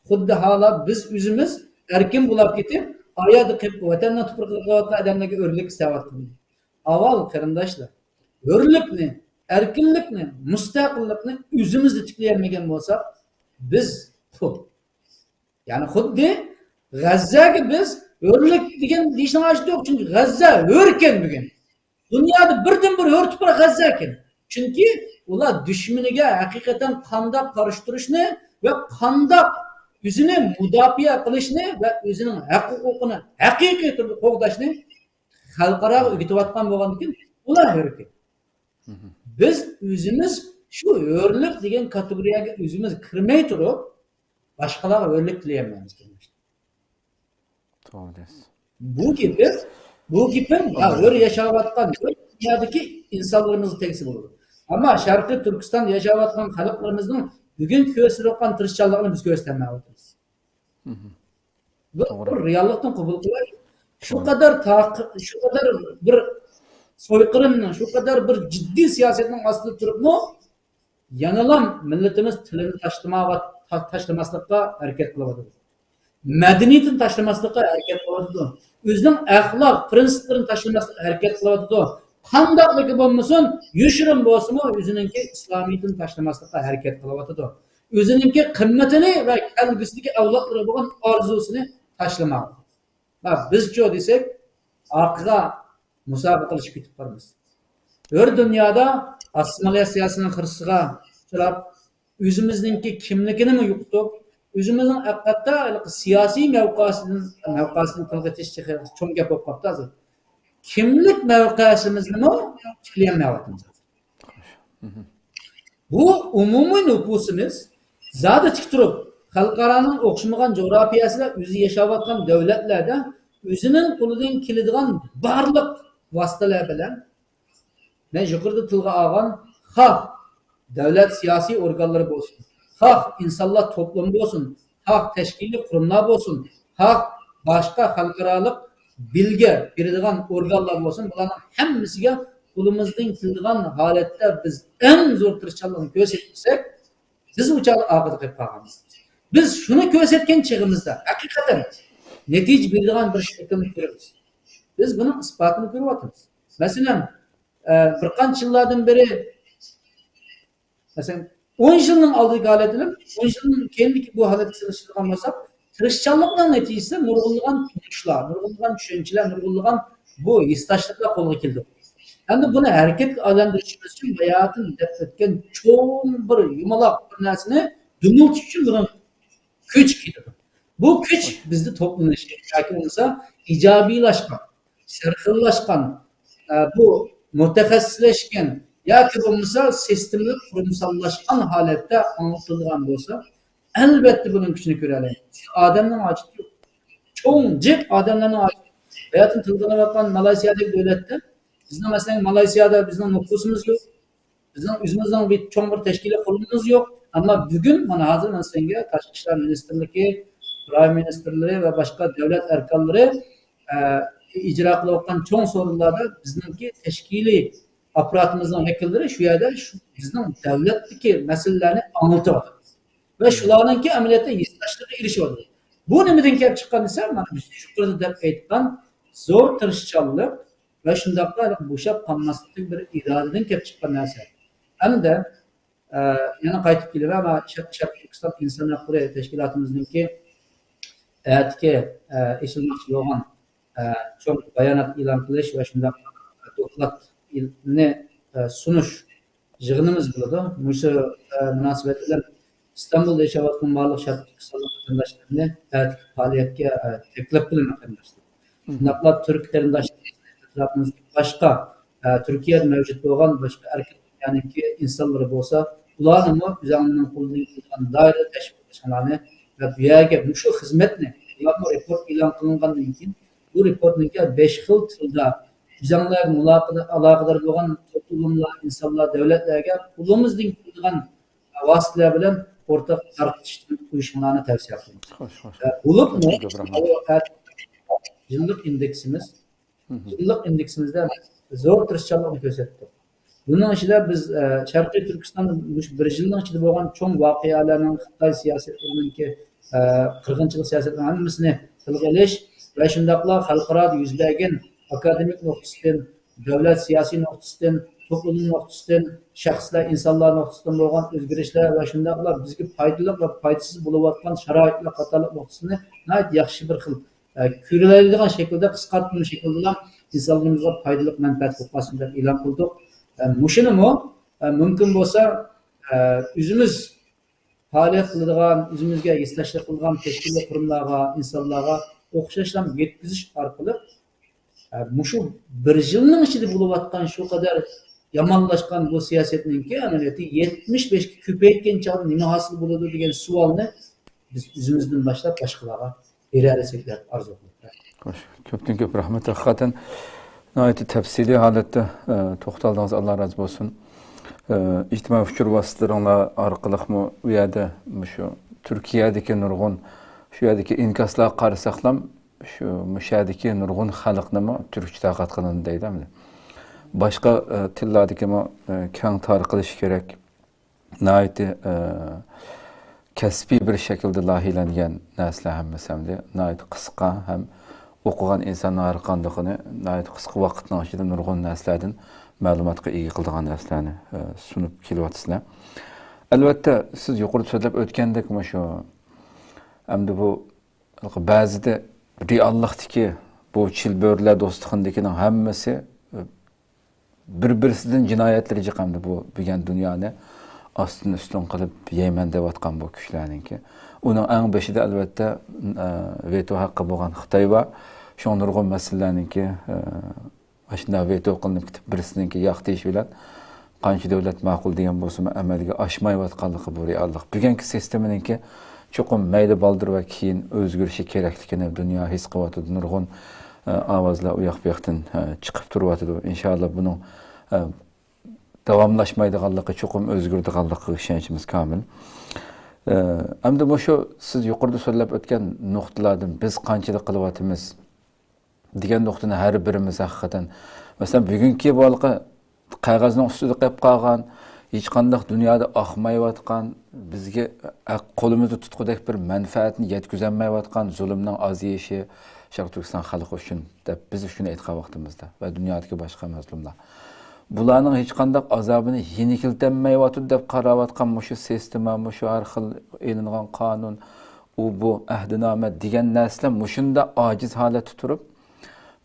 S3: Xuddi hala biz o'zimiz erkin bo'lib ketib, oyada qilib vatandan tuproqqa odamlarga hurlik istab qildik. Avval qarindoshlar, hurlikni, erkinlikni, mustaqillikni o'zimizda tiklayolmagan bo'lsak, biz ya'ni xuddi G'azzaga biz hurlik degan deyishning hojati yo'q, chunki G'azza hurken bugun. Dunyoda birdan bir hur tuproq G'azza ekan. Chunki ular dushmaniga haqiqatan qandoq qarshi turishni va qandoq o'zini mudofaa qilishni va o'zining haq-huquqini haqiqiy turda qo'g'dashni xalqaro o'rgatayotgan bo'lgandan ular hurken. Biz o'zimiz shu hurlik degan kategoriyaga o'zimiz kirmay turib, boshqalarga hurlik tilayapmiz. Bu gibi hur yaşayotgan dünyadaki insonlarimizni tegisi bo'ladi. Ammo Sharqiy Turkiston yashayotgan xalqlarimizning bugun ko'rsatayotgan tirishchanligini biz ko'rsatmayapmiz. Bu reallikdan qabul qilish shu qadar bir so'yqirimni, shu qadar bir jiddiy siyosatning ostida turibmi, yanılan milletimiz tilini taşlamaslıkka hareket kılavatı. Medeniyetini taşlamaslıkka hareket kılavatı. Özünün ahlak, prensiplerini taşlamaslıkka hareket kılavatı. Qandaqlığı bo'lmasin, yushirin bo'lsinmi, o'zininki islomiyatini tashlamaslikka harakat qilyapti. O'zininki qimmatini va kelgusidagi avlodlarga bo'lgan orzusini tashlamoqda. Va bizcho desak, orqaga musobaqa qilishib ketib qolamiz. Her dunyoda assimilyatsiyaning xirsiga uchrab, o'zimizningki kimligini mi yo'qotib, o'zimizning haqiqatda siyosiy mavqesini tilga cho'ng gap bo'lib qolibdi hozir. Kimlik mevkasimizni mi tiklayolmayapmiz. Bu umumiy nüfusimiz zada tik turib, xalqaroning o'xshamagan coğrafiyasida o'zi yashayotgan davlatlarda o'zining qo'lidan keladigan barliq vositalar bilan men yuqorida tilga olgan xoh davlat siyosiy organlari bo'lsin, xoh insonlar to'plami bo'lsin, xoh tashkiliy qurumlar bo'lsin, xoh boshqa xalqaro bilge beradigan organlar olsun, bunların hemmisiga qo'limizdan keladigan holatda biz eng zo'r tirishchilikni ko'rsatsak, biz uçağı aqida qilib qolamiz. Biz shuni ko'rsatgan chig'imizda haqiqatan natija beradigan bir shaklni ko'ramiz. Biz buning isbotini ko'ryapmiz. Masalan, bir qancha yillardan beri, masalan 10 yilning oldingi holatini, 10 yilning keyingi bu holatga solishtirgan bo'lsak, tirishchilikning natijasi nurg'unlagan ishlar, nurg'unlagan tushunchalar, nurg'unlagan bu hissdaşlıklar qo'lga keldi. Endi buni harakatga aylantirishimiz uchun hayotni deb o'tgan cho'ng bir yumaloq bir narsani dumultish uchun buni kuch ketadi. Bu kuch bizni to'planishga yoki bo'lmasa ijobiylashgan, sarxillashgan, bu mutaxassislashgan yoki bo'lmasa sistemli qurumsallashgan holatda anlatilgan bo'lsa, elbette bunun gücünü görelim. Adem'den acıt yok. Çoğuncuk Adem'den acıt. Hayatın tılgına bakan Malasya'daki devlette, bizim mesela Malasya'da bizim nüfusumuz yok. Bizim yüzümüzden bir çoğun bir teşkili kurumumuz yok. Ama bugün bana hazır mesela Taşkı İşler Ministerliği, Prime Ministerleri ve başka devlet erkanları icra kılakan çoğun sorunlarda bizimki teşkili aparatımızdan vekilleri şu yerde bizim devletteki meselelerini anlatıyor. Ve şularınki ameliyata hissdaşlığa erişiyordu. Bu nemeden kelip çıkan ise, şukurda dep aytgan zor tirishchilik ve şundaqla bo'shab qolmaslik bir irodadan kelib chiqqan narsa. Hamda yana qaytib kelib ama Sharq Turkiston inson huquqlari tashkilotimizninki aytga eshilmoqchi bo'lgan cho'ng bayonot e'lon qilish va shundaq dokladni sunish yig'inimiz bo'ladi. Shu munosabat bilan İstanbul'da yaşayotgan barliq Sharq Turkiston vatandaşlarını faaliyetga taklif qilaman qarindoshlar. Shundaqla Türk qarindoshlarimiz boshqa Turkiyada mavjud bo'lgan boshqa erkaklarniki insonlar bo'lsa, ularni o'zlarining qo'lidan kelgan doira tashkilotlarni va bu yerga shu xizmatni ularni report e'lon qilingandan keyin bu reportniki 5 xil tilda bizlarga aloqador bo'lgan to'plamlar, insonlar, davlatlarga qo'limizdan kelgan vasıtalar bilan ortak tartışma uyuşmalarını tavsiye ediyoruz. Bulup mu? Yıllık indeksimizde zor tirishchilikni ko'rsatdi. Bunun içinde biz Sharqiy Turkistonda bir yilning ichida bo'lgan cho'ng voqealarning Xitoy siyosatininki qirg'inchilik siyosatining hammasini tilga olish va shundaqla xalqaro yuz bergan akademik nuqtasidan, davlat siyosiy nuqtasidan, toplum nuqtasidan, shaxslar, insonlar nuqtasidan bo'lgan o'zgarishlar va shundaqla bizga foydali va foydasiz bo'layotgan sharoitlar qatorliq nuqtasini yaxshi bir xil ko'riladigan shaklda qisqartma shaklda insonlarimizga foydali manfaat bo'lsin deb e'lon qildik. Mushunimi mumkin bo'lsa o'zimiz faoliyat qiladigan, o'zimizga hissdashlik qilgan tashkilot qurumlarga, insonlarga o'xshashlar yetkazish orqali shu bir yilning ichida bo'layotgan shu qadar yomonlashgan bu siyosetninki amaliyoti 75 ga ko'paygan chog'da nima hosil bo'ladi degan savolni biz o'zimizdan boshlab boshqalarga beraylik deb orzu qilaman.
S1: Ko'pdan ko'p rahmat. Haqiqatan nihoyatda tafsiliy holatda to'xtaldingiz, Alloh rozi bo'lsin. İctimai fikr vositalaringlar orqali u yerda shu Turkiyadagi nurg'un shu yerdagi inkoslarga qarasak ham shu mushadagi nurg'un xalqni turkcha taqat qilindi deydimi? Başqa tillardagi keng tarqalish kerak. naiti kasbiy bir şekilde lahilangan narsalar hammasamda naiti qisqa ham o'qigan insonning har qandoqini naiti qisqa vaqtning ichida nurg'un narsalardan ma'lumotga ega qiladigan narsalarni sunib kelyapsizlar. Albatta siz yuqorida so'zlab o'tgandek shu hamda bu ba'zida reallikdagi bu chilbörlar do'stliqindagining hammasi bir-birisidan jinoyatlarga chiqamdi bu bilgan dunyoni ostini ustun qilib yeyman deyotgan bu kuchlarninki. Uning eng beshida albatta veto haqqi bo'lgan Xitoy va shu nurg'un masalalarninki ashuna veto qilinib ketib birisininki yo'q deyish bilan qancha davlat ma'qul degan bo'lsa amalga oshmayotganligi bu reallik. Bugungi sisteminingki chuqur mayli baldir va keyin o'zgarishi kerakligini dunyo his qilyapti. Nurg'un ovozlar u yoq bu yoqdan chiqib turyapti. Inshaalloh buning davomlashmaydiganligi, chuqur o'zgaradiganligiga ishonchimiz komil. Hamda bu shu siz yuqorida so'zlab o'tgan nuqtalardan biz qanchalik qilyapmiz degan nuqtani har birimiz haqiqatan masalan bugungi bo'lqa qog'ozning ustida qolib qolgan hech qanday dunyoda oqmayotgan bizga qo'limizda tutqudek bir manfaatni yetkazolmayotgan zulmning aziyishi Sharq Turkiston xalqi uchun deb biz shuni aytgan vaqtimizda va dunyodagi boshqa mazlumlar bularning hech qanday azobini yenikiltanmayotdi deb qarayotgan shu sistema, shu har xil elingan qonun, bu ahdinoma degan narsalar mushunda ojiz holatda turib,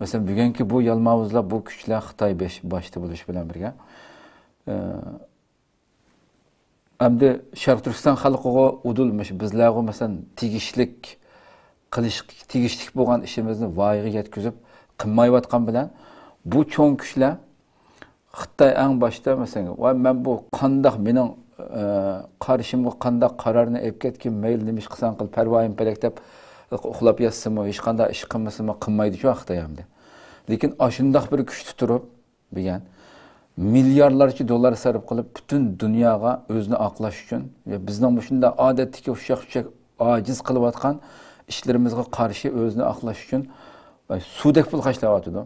S1: masalan bugungi bu yalmavuzlar, bu kuchlar Xitoy boshida bo'lish bilan birga hamda Sharq Turkiston xalqiga udulmish bizlarga masalan tegishlik bo'lgan ishimizni voyaga yetkazib qilmayotgan bilan bu cho'ng kuchlar Xitoy eng boshda masalan men bu qandoq mening qarshimga qandoq qarorni olib ketgan mayli nima ish qilsam qil parvoyim pelak deb uxlab yatsam hech qanday ish qilmasam qilmaydi shu Xitoy hamda. Lekin ashundoq bir kuch tuturib bilgan milliardlarcha dollar sarf qilib butun dunyoga o'zini oqlash uchun va bizning shunda odatdagi ushaq ojiz qilayotgan ishlarimizga qarshi o'zini oqlash uchun suvdek pul xarjlayotdi.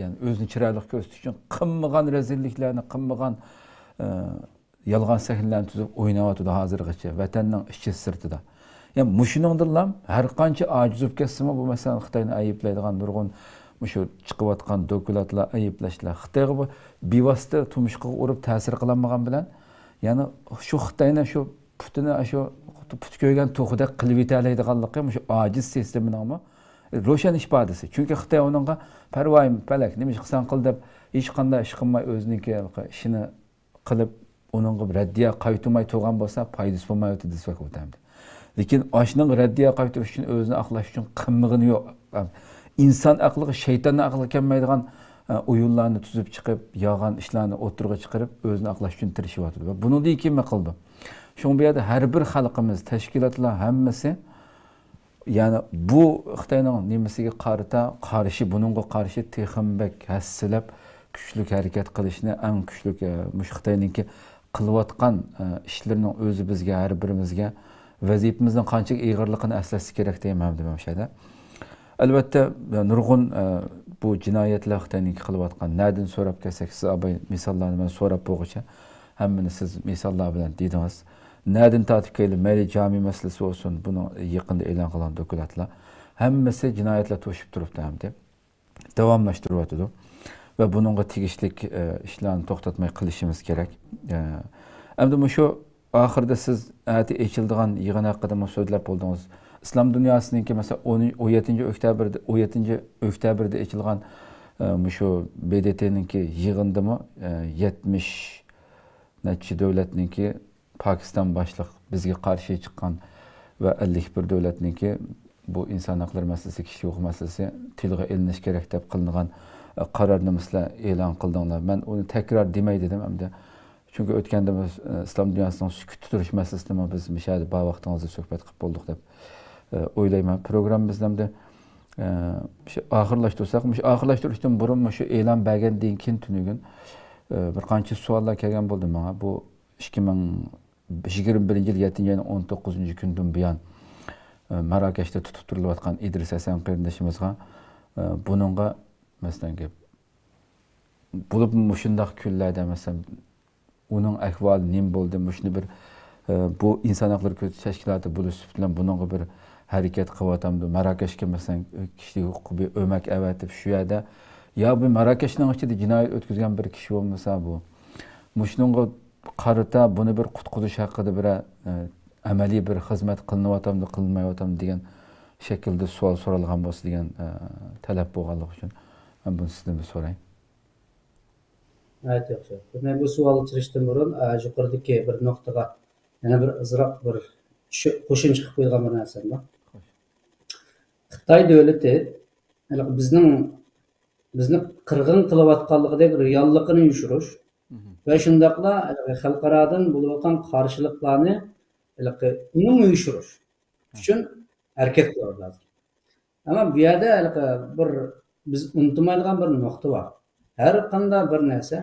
S1: Yani özünü chiroyli ko'rsatish uchun qilmagan rezilliklarni, qilmagan yolg'on sahnlarni tuzib o'ynayotdi hozirgacha vatanning ichi sirtida. Yani mushuningdan har qancha ojiz bo'lib ketsimi bu masalan Xitoyni ayiblaydigan nurg'un shu chiqayotgan dokladlar, ayiblashlar Xitoyga bu bevosita turmushga urib ta'sir qilmagan bilan, ya'ni shu Xitoyni shu putini shu put ko'ygan to'xidek qilib yetalaydiganligi shu ojiz sistemaning ro'shan ifodasi. Chunki Xitoy uningga parvoyim palak nima ish qilsan qil deb hech qanday ish qilmay o'ziniki ishini qilib uningga raddiya qaytarmay turgan bo'lsa foydasi bo'lmaydi desek o'tamdi. Lekin ashning raddiya qaytarish uchun o'zini aqlash uchun qilmag'ini yo'q. İnson aqliga shaytonning aqli kelmaydigan o'yinlarni tuzib chiqib, yolg'on ishlarni o'tirg'a chiqarib o'zini aqlash uchun tirishyapti. Va bundan keyin nima qildi? Shunga bu yerda har bir xalqimiz, tashkilotlar hammasi yani bu Xitoyning nimasiga qarshi buningga qarshi texmbek hassilab kuchli harakat qilishni eng kuchli Xitoyningki qilayotgan ishlarning o'zi bizga har birimizga vazifamizning qancha ig'irligini eslash kerak deyman bu yerda. Albatta nurg'un bu jinoyatlar Xitoyningki qilayotgan nadan so'rab kelsak siz abay misollarni men so'rab bo'g'icha hammani siz misollar bilan dedingiz. Nadan tatib kelib mayli jami masalasi olsun bunu yaqinda e'lon qilingan dokladlar hammasi jinoyatlar to'shib turibdi ham deb davomlashtiryapti va buningga tegishlik ishlarni to'xtatmay qilishimiz kerak. Endi shu oxirida siz ati echildigan yig'in haqida so'zlab bo'ldingiz. Islom dunyosiningki masalan 17 oktyabrda echilgan shu BDT'ninki yig'indimi 70 necha davlatninki Pakistan başlıq bizga qarshi chiqqan va 51 davlatniki bu inson haqlari masalasi, kishi huquq masalasi tilga ilinish kerak deb qilingan qarorni misla e'lon qildinglar. Men uni takror demay dedim hamda chunki o'tganda biz islom dunyosining sukut tutirish masalasini biz mishadi ba vaqtingizda suhbat qilib bo'ldik deb o'ylayman. Programmamizda shu oxirlashtirsak, shu oxirlashtirishdan burun shu e'lon bergandan keyin tunugun bir qancha savollar kelgan bo'ldi menga. Bu 2021 yil 7-ayning 19 kundan buyon Marokashda tutib turilayotgan Idris Hasan qarindashimizga buningga masalan bo'lib shundaq kunlarda masalan onun ahvoli nima bo'ldi, shuni bir bu inson huquqlari ko'zatish tashkiloti bo'lishi bilan bunga bir harakat qilyapti. Marokashga masalan kishilik huquqi bir o'mak avatib shu yerda ya bu Marokashning ichida jinoyat o'tkazgan bir kishi bo'lmasa bu shunga qarata buni bir qutqizish haqida bir amaliy bir xizmat qilinyaptimi, qilinmayaptimi degan shaklda savol so'ralgan bo'lsa degan talab bo'lganligi uchun men buni sizdan so'rayman.
S2: Evet, yaxshi. Men bu savolni kirishdan burun yuqoridagi bir nuqtaga yana bir ozroq bir qo'shimcha qilib qo'ygan bir narsam bor. Xitoy davlati bizni qirg'in qilayotganligidek reallikni yushirish va shundaqla xalqarodan bo'layotgan qarshiliklarni unumli yushirish uchun harakat qilish lozim. Ama bu yerda bir biz unutmaydigan bir nuqta var. Her qanday bir narsa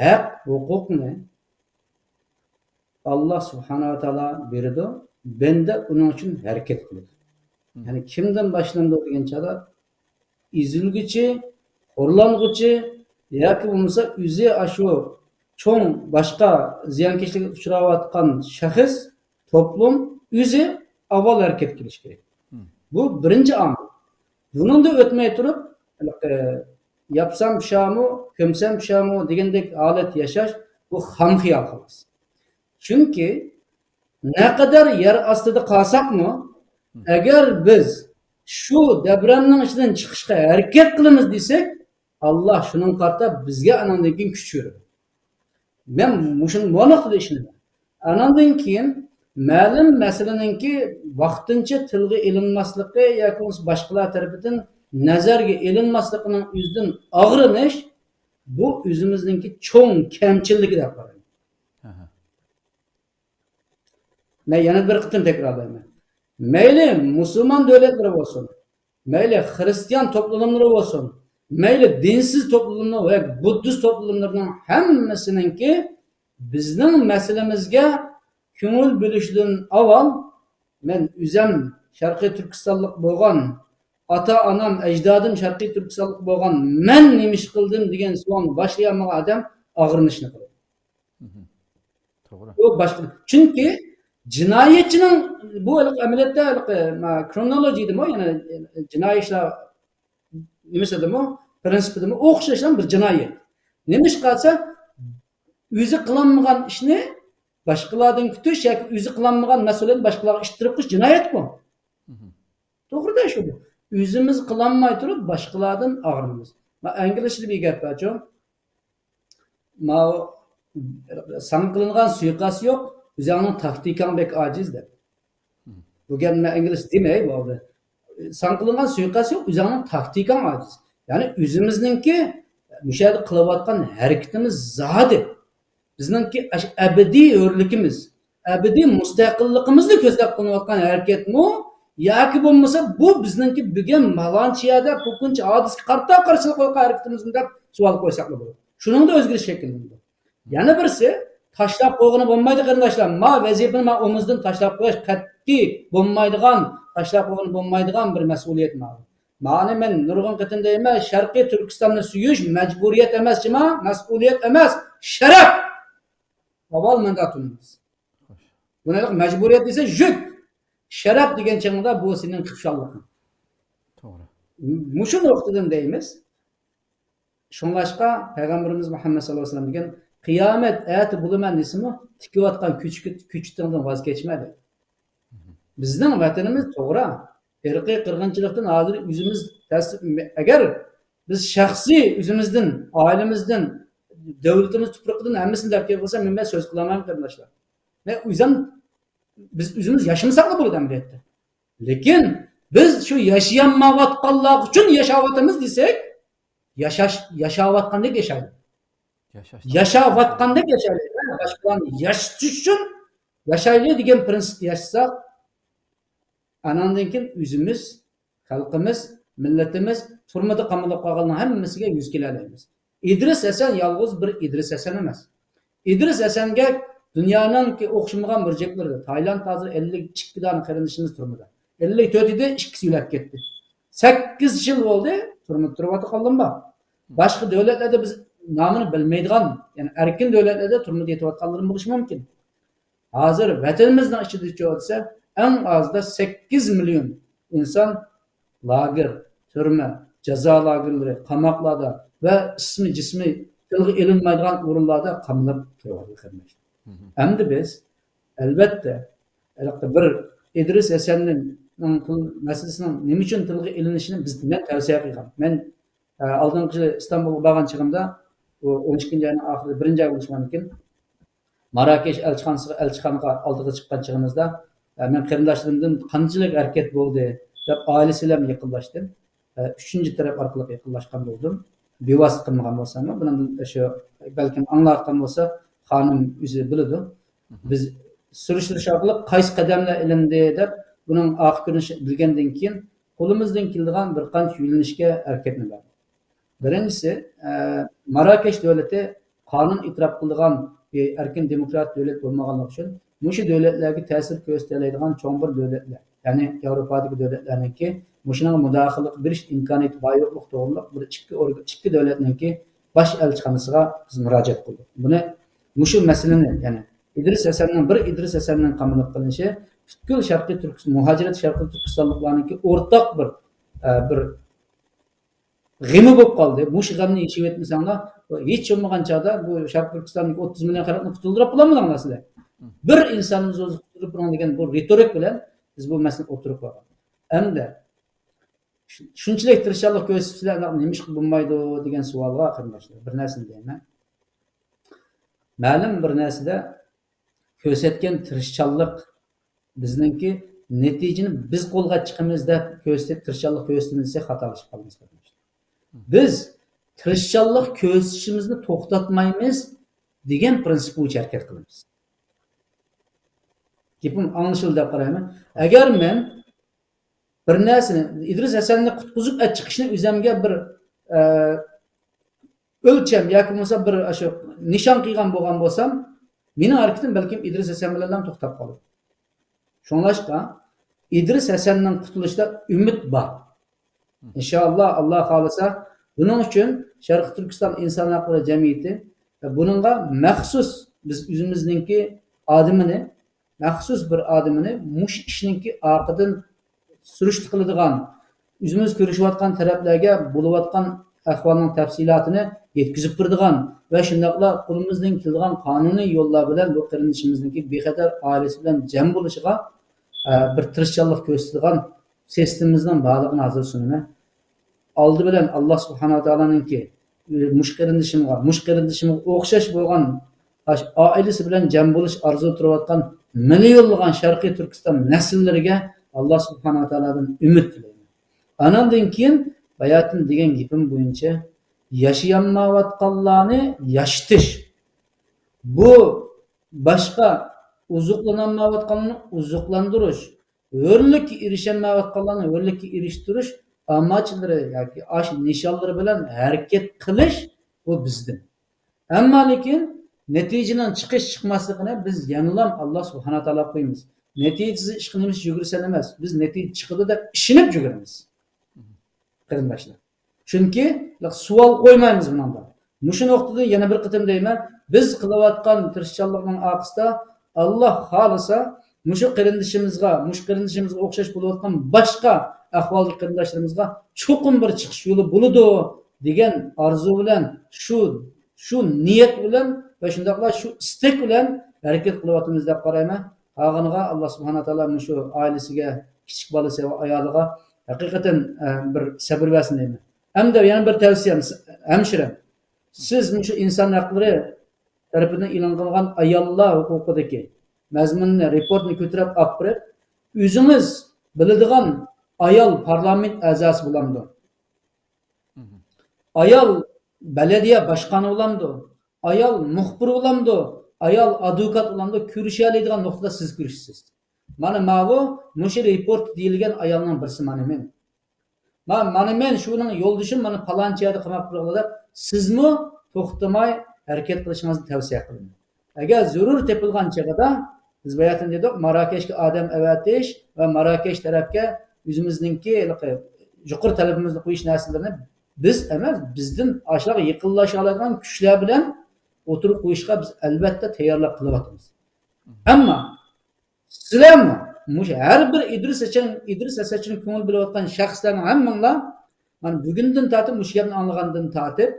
S2: haq huquqni Allah subhanahu wa ta'ala berdi. Bende onun için harakat qiladi. Yani kimden başlandı degan chada izilgichi, xo'rlanguchi yoki bo'lmasa o'zi shu cho'ng boshqa ziyonkashlikka uchrayotgan shaxs, toplum o'zi avval harakat qilish kerak. Bu birinchi omil. Bundan da o'tmay turib yapsam pişamı, kömsem pişamı degandek alet yaşaş bu ham xiyal xalas. Çünkü ne kadar yer astıda kalsak mı, eğer biz şu depremden içinden çıkışka hareket kılımız desek, Allah şunun karta bizge anandan keyin kuch beradi. Men mushun bu noktada ishlayman. Anandan keyin ma'lum masalaninki vaqtincha tilga ilinmasligi yoki boshqalar tarafidan nazarga ilinmasligining o'zidan og'rinish bu o'zimizningki cho'ng kamchilligi deb qarayman. Men yana bir qitim takrorlayman. Mayli musulmon davlatlari bo'lsin, mayli xristian toplumlari bo'lsin, mayli dinsiz toplumlar va buddist toplumlarning hammasininki bizning masalamizga ko'ngil bo'lishdan avval men o'zim Sharqiy Turkistonlik bo'lgan ata-anam, ecdadım Sharqiy Turkistonlik bo'lgan men nima ish qildim degan savolni boshlaganman odam og'rinishni qiladi. To'g'ri. Bu boshqa. Chunki jinoyatchining bu amaliyotda kronologiya deymi, ya'ni jinoiy ishlar nimasi deymi, prinsipi deymi, o'xshashdan bir jinoyat. Nima ish qilsa, o'zi qilmagan ishni boshqalardan kutish yoki o'zi qilmagan mas'uliyatni boshqalarga ishtirib qo'yish jinoyat bu. To'g'ri-da shu bu. O'zimiz qilolmay turib boshqalardan og'rinamiz. Men inglizchada bir gap bor-ku. Ma san qilingan suiqasd yo'q, o'zingning taktikang bek ojiz deb. Bu gap men ingliz demay bo'ldi. San qilingan suiqasd yo'q, o'zingning taktikang ojiz. Ya'ni o'zimizningki o'sha yerda qilayotgan harakatimiz zodi bizningki abadiy hurligimiz, abadiy mustaqilligimizni ko'zlab qilayotgan harakatmi? Yoki bo'lmasa bu bizningki bugun Malanchiyada ko'pincha hodisga qarta qarshilik qo'ygan harakatimizni deb savol qo'ysak bo'ladi. Shuning da o'zgarish shakllanadi. Yana birisi tashlab qo'ygani bo'lmaydi qarindoshlar. Ma vazifani men o'zimizdan tashlab qo'yish qat'iy bo'lmaydigan, tashlab qo'ygani bo'lmaydigan bir mas'uliyat ma'lum. Ma'ni men nurg'un qatim deyman, Sharqiy Turkistonni suyish majburiyat emas, mas'uliyat emas, sharaf. Avval mandatimiz. Bunaqa majburiyat desa yuk. Sharaf degan changda bu sening xushalliging. To'g'ri. Mushu nuqtadan deymiz. Shunlashqa Payg'ambarimiz Muhammad sallallohu alayhi vasallam degan qiyomat ati bo'laman desimi, tikayotgan kuchdan voz kechmadi. Bizning vatanimiz to'g'ri. Irqiy qirg'inchilikdan hozir o'zimiz agar biz shaxsiy o'zimizdan, oilamizdan, davlatimiz tuproqidan hammasini deb kelsa, men so'z qilaman qarindoshlar. Men o'zim biz o'zimiz yashamasak bo'ladi amaliyotda. Lekin biz shu yashamayotganlar uchun yashayotamiz desak, yashayotgandek yashaydi. Yashayotgandek yashaydi. Boshqalarni yashatish uchun yashayli degan prinsipda yashasak, anandan keyin o'zimiz, xalqimiz, millatimiz turmada qamalib qolganlar hammasiga yuz kelamiz. İdris Hasan yalnız bir İdris Hasan emas. İdris Hasan'ga dünyanın ki o'xshamagan burjeklarida Tayland hozir 52 dona qarindishimiz turmada. 54 ida ikkisi yo'lab ketdi. 8 yil bo'ldi turmada turib qoldim bor. Boshqa davlatlarda biz
S3: namını bilmeydigan, yani erkin devletlerde turmuş yetiyotganlarım buluş mümkün. Hazır vatanimizden içinde olsa en az da 8 milyon insan lager, türme, ceza lagerleri, qamoqlarda ve ismi cismi tilga ilinmaydigan o'rinlarda qamlab turibdi. Endi biz albatta bir İdris Esen'in meselesinin nima uchun tilga ilinishini biz men tavsiya qilgan. Men oldingi yil İstanbulga borgan chig'imda 12 ayning oxirida 1 oy bo'lishgan ekan. Marrakesh elchixonaga oldiga chiqqan chig'imizda men qarindoshlarimdan qanchalik harakat bo'ldi deb oilasi bilan yaqinlashdim. 3-taraf orqali yaqinlashgan bo'ldim. Bevosita qilmagan bo'lsam, bundan shu balkim anglayotgan bo'lsa, xonim o'zi biladi. Biz surishtirish orqali qaysi qadamlar ilindi deb buning oxir ko'rinishi bilgandan keyin qo'limizdan keladigan bir qancha yo'nalishga harakatni berdik. Birinchisi, Marrakesh davlati qonun e'tirof qilgan erkin demokrat davlat bo'lmaganligi uchun mushu davlatlarga ta'sir ko'rsatadigan cho'ng bir davlatlar, ya'ni Yevropadagi davlatlarniki mushuning mudohala berish imkoniyati bor yo'qlik to'g'riliq bir ikki davlatniki bosh elchixonasiga biz murojaat qildik. Buni mushu masalani, ya'ni İdris Esen'nin qamoqqa qilinishi butkul Sharqiy Turkiston, muhojirat Sharqiy Turkistonliklarniki o'rtaq bir g'imi bo'lib qoldi. Mush g'amni yechib etmasanglar, hech bo'lmagan chog'da bu Sharqiy Turkistonlik 30 million xalqni qutuldirib qo'yamizlar sizlar. Bir insonimiz o'zi qutulib qo'ygan degan bu retorik bilan biz bu masalani o'tirib qo'ygan. Endi shunchalik tirishchilik ko'rsatsalar nima ish qilib bo'lmaydi degan savolga qarindoshlar bir narsani deyman. Ma'lum bir narsada ko'rsatgan tirishchilik bizningki natijani biz qo'lga chiqamiz deb tirishchilik ko'rsatamiz desa xatolashib qolamiz. Biz tirishchilik ko'rsatishimizni to'xtatmaymiz degan prinsip bo'yicha harakat qilamiz. Gapim anglashildi deb qarayman. Agar men bir narsani İdris Esen'ni qutqizib chiqishni o'zimga bir o'lcham yoki bo'lmasa bir shu nishon qilgan bo'lgan bo'lsam, mening harakatim balkim İdris Esen bilan to'xtab qoladi. Shunlashqa İdris Esen'ning qutulishida umid bor. İnşallah Allah xolasa buning uchun Sharqiy Turkiston inson haqlari jamiyati buningga maxsus biz o'zimizningki odamini, maxsus bir odamini mush ishninki orqadan surishti qiladigan, o'zimiz ko'rishayotgan taraflarga bo'layotgan ahvolning tafsilotini yetkazib turadigan va shundaqla qo'limizdan kelgan qonuniy yo'llar bilan bu qarindishimizningki bexatar oilasi bilan jam bo'lishiga bir tirishchilik ko'rsatadigan sistemimizning borlig'ini hozir sunaman. Oldi bilan Alloh subhanahu va taoloninki mush qarindishimga o'xshash bo'lgan oilasi bilan jam bo'lish orzu turayotgan millionlagan Sharqiy Turkiston nasllariga Alloh subhanahu va taolodan umid tilayman. Anandan keyin bayatim degan gapim bo'yicha yashayanmayotganlarni yashitish. Bu boshqa uzuqlanmayotganlarni uzuqlantirish, o'rlikka erishilmayotganlarni o'rlikka erishtirish amachlari yoki ash nishonlari bilan harakat qilish bu bizdan. Ammo lekin natijadan chiqmasligini biz yanilam Alloh subhanahu va taolo qo'yamiz. Natijasi ish qilamiz yugursan emas, biz natija chiqadi deb ishonib yuguramiz. Qarindoshlar. Chunki savol qo'ymaymiz bundan. Mushu nuqtada yana bir qitim deyman, biz qilayotgan tirishchilikning orqasida Alloh xolisa mushu qarindishimizga o'xshash bo'layotgan boshqa ahvolli qarindoshlarimizga cho'qim bir chiqish yo'li bo'ladi degan orzu bilan, shu niyat bilan va shundaqla shu istak bilan harakat qilyapmiz deb qarayman. Qolganiga Alloh subhanahu va taolo shu oilasiga, kichik bolasi va ayoliga haqiqatan bir sabr bersin deyman. Hamda yana bir tavsiyam, hemşire, siz shu inson haqlari tarafidan e'lon qilingan ayollar huquqidagi mazmunni, reportni ko'tarib olib kirib, o'zingiz biladigan ayol parlament a'zosi bo'lamdi. Ayol belediye başkanı bo'lamdi. Ayol muxbir bo'lamdi. Ayol advokat bo'lamdi. Ko'rishadigan nuqtada siz ko'rishsiz. Mana bu mushu report deyilgan ayolning birisi mana men. Mana men shuning yo'ldishim mana palonchiyada qilib turibdi. Sizmi to'xtamay harakat qilishingizni tavsiya qilaman. Agar zarur tepilgan chog'da biz bayatın dedik Marrakeshga odam avatish va Marrakesh tarafga o'zimizningki yuqori talabimizni qo'yish narsalarini biz emas, bizden aşağı yıkıllaşalardan güçler bilen oturup qo'yishga biz albatta tayyorlab qilyapmiz. Ammo sizlarmi har bir İdris Asachni ko'ngil bilayotgan shaxslarning hammanglar mana bugundan tortib mush gapni anglagandan tortib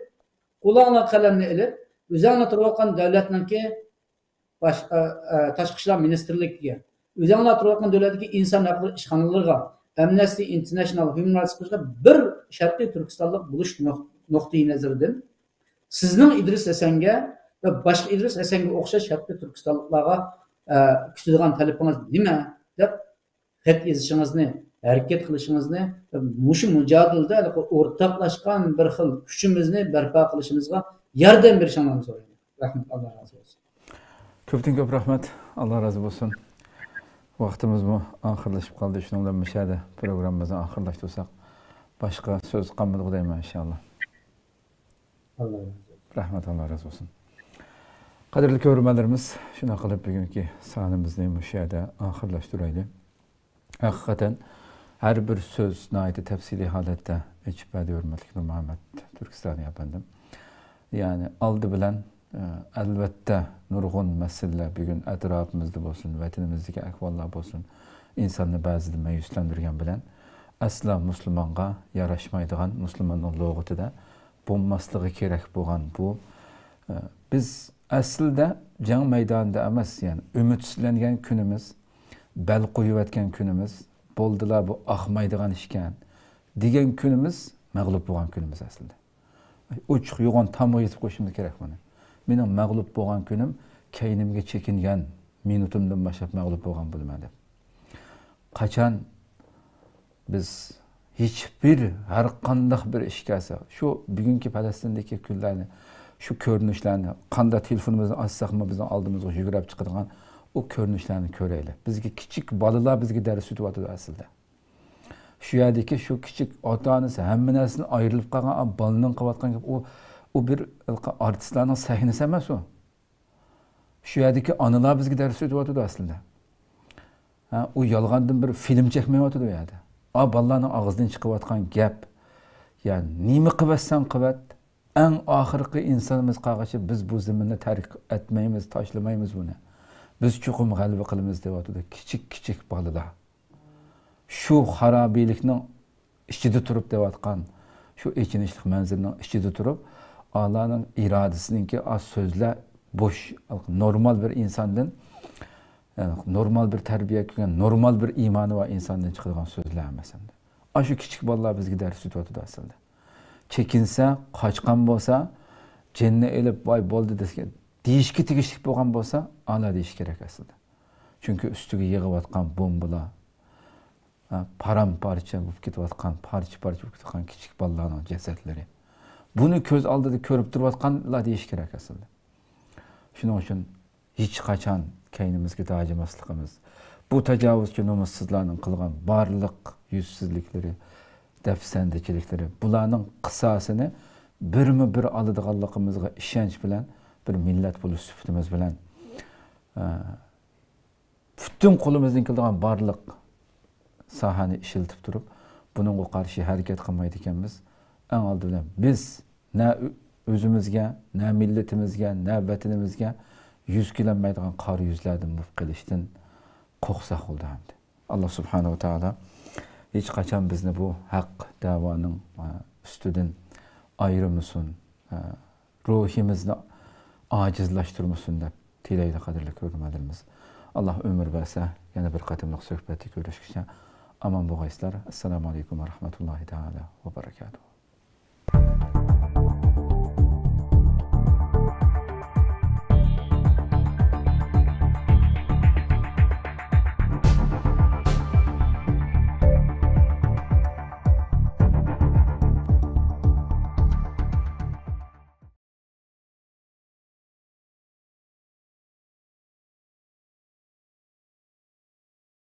S3: qo'linglar qalamni ilib o'zinglar turayotgan davlatniki tashqi ishlar ministrligiga o'zinglar turayotgan davlatdagi inson haqlari ishxonalariga Amnesty International Human Rights Watch'ga bir Sharqiy Turkistonlik bo'lish nuqtai nazaridan sizning İdris Asanga va boshqa İdris Asanga o'xshash Sharqiy Turkistonliklarga kutadigan talabingiz nima deb xat yozishingizni, harakat qilishingizni, mushu mujodilada o'rtoqlashgan bir xil kuchimizni barpo qilishimizga yordam berishingizni so'rayman. Rahmat, Alloh razı olsun.
S1: Ko'pdan ko'p rahmat. Alloh razı olsun. Vaqtimiz bu oxirlashib qoldi. Shuning bilan mishada programmamizni oxirlashtirsak, boshqa so'z qolmadi deyman inshaalloh.
S2: Allah razı olsun.
S1: Rahmat, Alloh razı olsun. Qadrli ko'ruvchilarimiz, shuna qilib bugungi sonimizni mishada oxirlashtiraylik. Haqiqatan har bir so'z nihoyatda tafsiliy holatda aytib berdi hurmatli Nur Muhammad Turkistoniy apandim. Yani aldı bilen albatta nurg'un masalalar bugun atrofimizda bo'lsin, vatanimizdagi ahvollar bo'lsin, insonni ba'zida mayuslantirgan bilan asla musulmonga yarashmaydigan, musulmonning lug'atida bo'lmasligi kerak bo'lgan bu biz aslida jang maydonida emas, yani ümidsizlangan kunimiz, bel qo'yayotgan kunimiz, bo'ldilar bu oqmaydigan ishkan degan kunimiz mag'lub bo'lgan kunimiz aslida. Uçuq yo'g'on tamga yetib qo'yishimiz kerak buni. Mening mag'lub bo'lgan kunim keynimga chekingan minutimdan boshlab mag'lub bo'lgan bo'lmadi. Qachon biz hiçbir har qanday bir ishga shu bugungi Falastindagi kunlarni, shu ko'rinishlarni, qanday telefonimizni açsaqmi bizning oldimizga yugurib chiqadigan o ko'rinishlarni ko'raylik. Bizga kichik bolalar bizga dars o'tyapti aslida. Şu yerdeki şu küçük ota-onasi hamma narsadan ayrilib qolgan bolaning qilayotgan o bir artistlarning sahnasi emas u. Shu yerdeki onalar bizga dars o'tyapti aslida. Ha, u yolg'ondan bir film chekmayapti u yerda. Bolalarning og'zidan chiqayotgan gap, yani nima qilsan qilat, eng oxirgi insonimiz qolgacha biz bu zaminni tark etmaymiz, tashlamaymiz buni. Biz chuqur g'alaba qilamiz deyapti kichik bolalar. Şu harabilikning ichida turib deyotgan, şu echinishlik manzilning ichida turib, Allah'ın iradesininki az so'zlar boş, normal bir insondan, yani normal bir tarbiya ko'rgan, normal bir iymoni va insondan chiqadigan so'zlar emas. Shu kichik bolalar bizga dars o'tyapti aslida. Chekinsa, qochgan bo'lsa, jinni elib voy bo'ldi degan, deyishga tegishli bo'lgan bo'lsa, ana deyish kerak aslida. Chunki ustiga yig'ayotgan bombalar paramparça bo'lib ketayotgan, parcha bo'lib ketayotgan kichik bolalarning jasadlari. Buni ko'z oldida ko'rib turayotganlar deyish kerak aslida. Shuning uchun hech qachon keynimizga tajimasligimiz, bu tajovuzchi nomussizlarning qilgan barliq yuzsizliklari, dafsandichiliklari, bularning qisosini birma-bir oladiganligimizga ishonch bilan, bir millat bo'lish sifatimiz bilan butun qo'limizdan kelgan barliq sahani ishiltib turib, buningga qarshi harakat qilmaydi ekanmiz. Eng oldidan biz na o'zimizga, na millatimizga, na vatanimizga yuz kelmaydigan qari yuzlardan bo'lib qilishdan qo'rqsak bo'ldi hamdi. Alloh subhanahu va taolo hech qachon bizni bu haq da'voning ustidan ayirmasin, ruhimizni ajizlashtirmasin deb tilaydi qadrli ko'rganlarimiz. Allah ömür verse yana bir qatimliq suhbatda ko'rishguncha aman bo'lgaysizlar. Assalomu alaykum va rahmatullohi taala va barakatuh.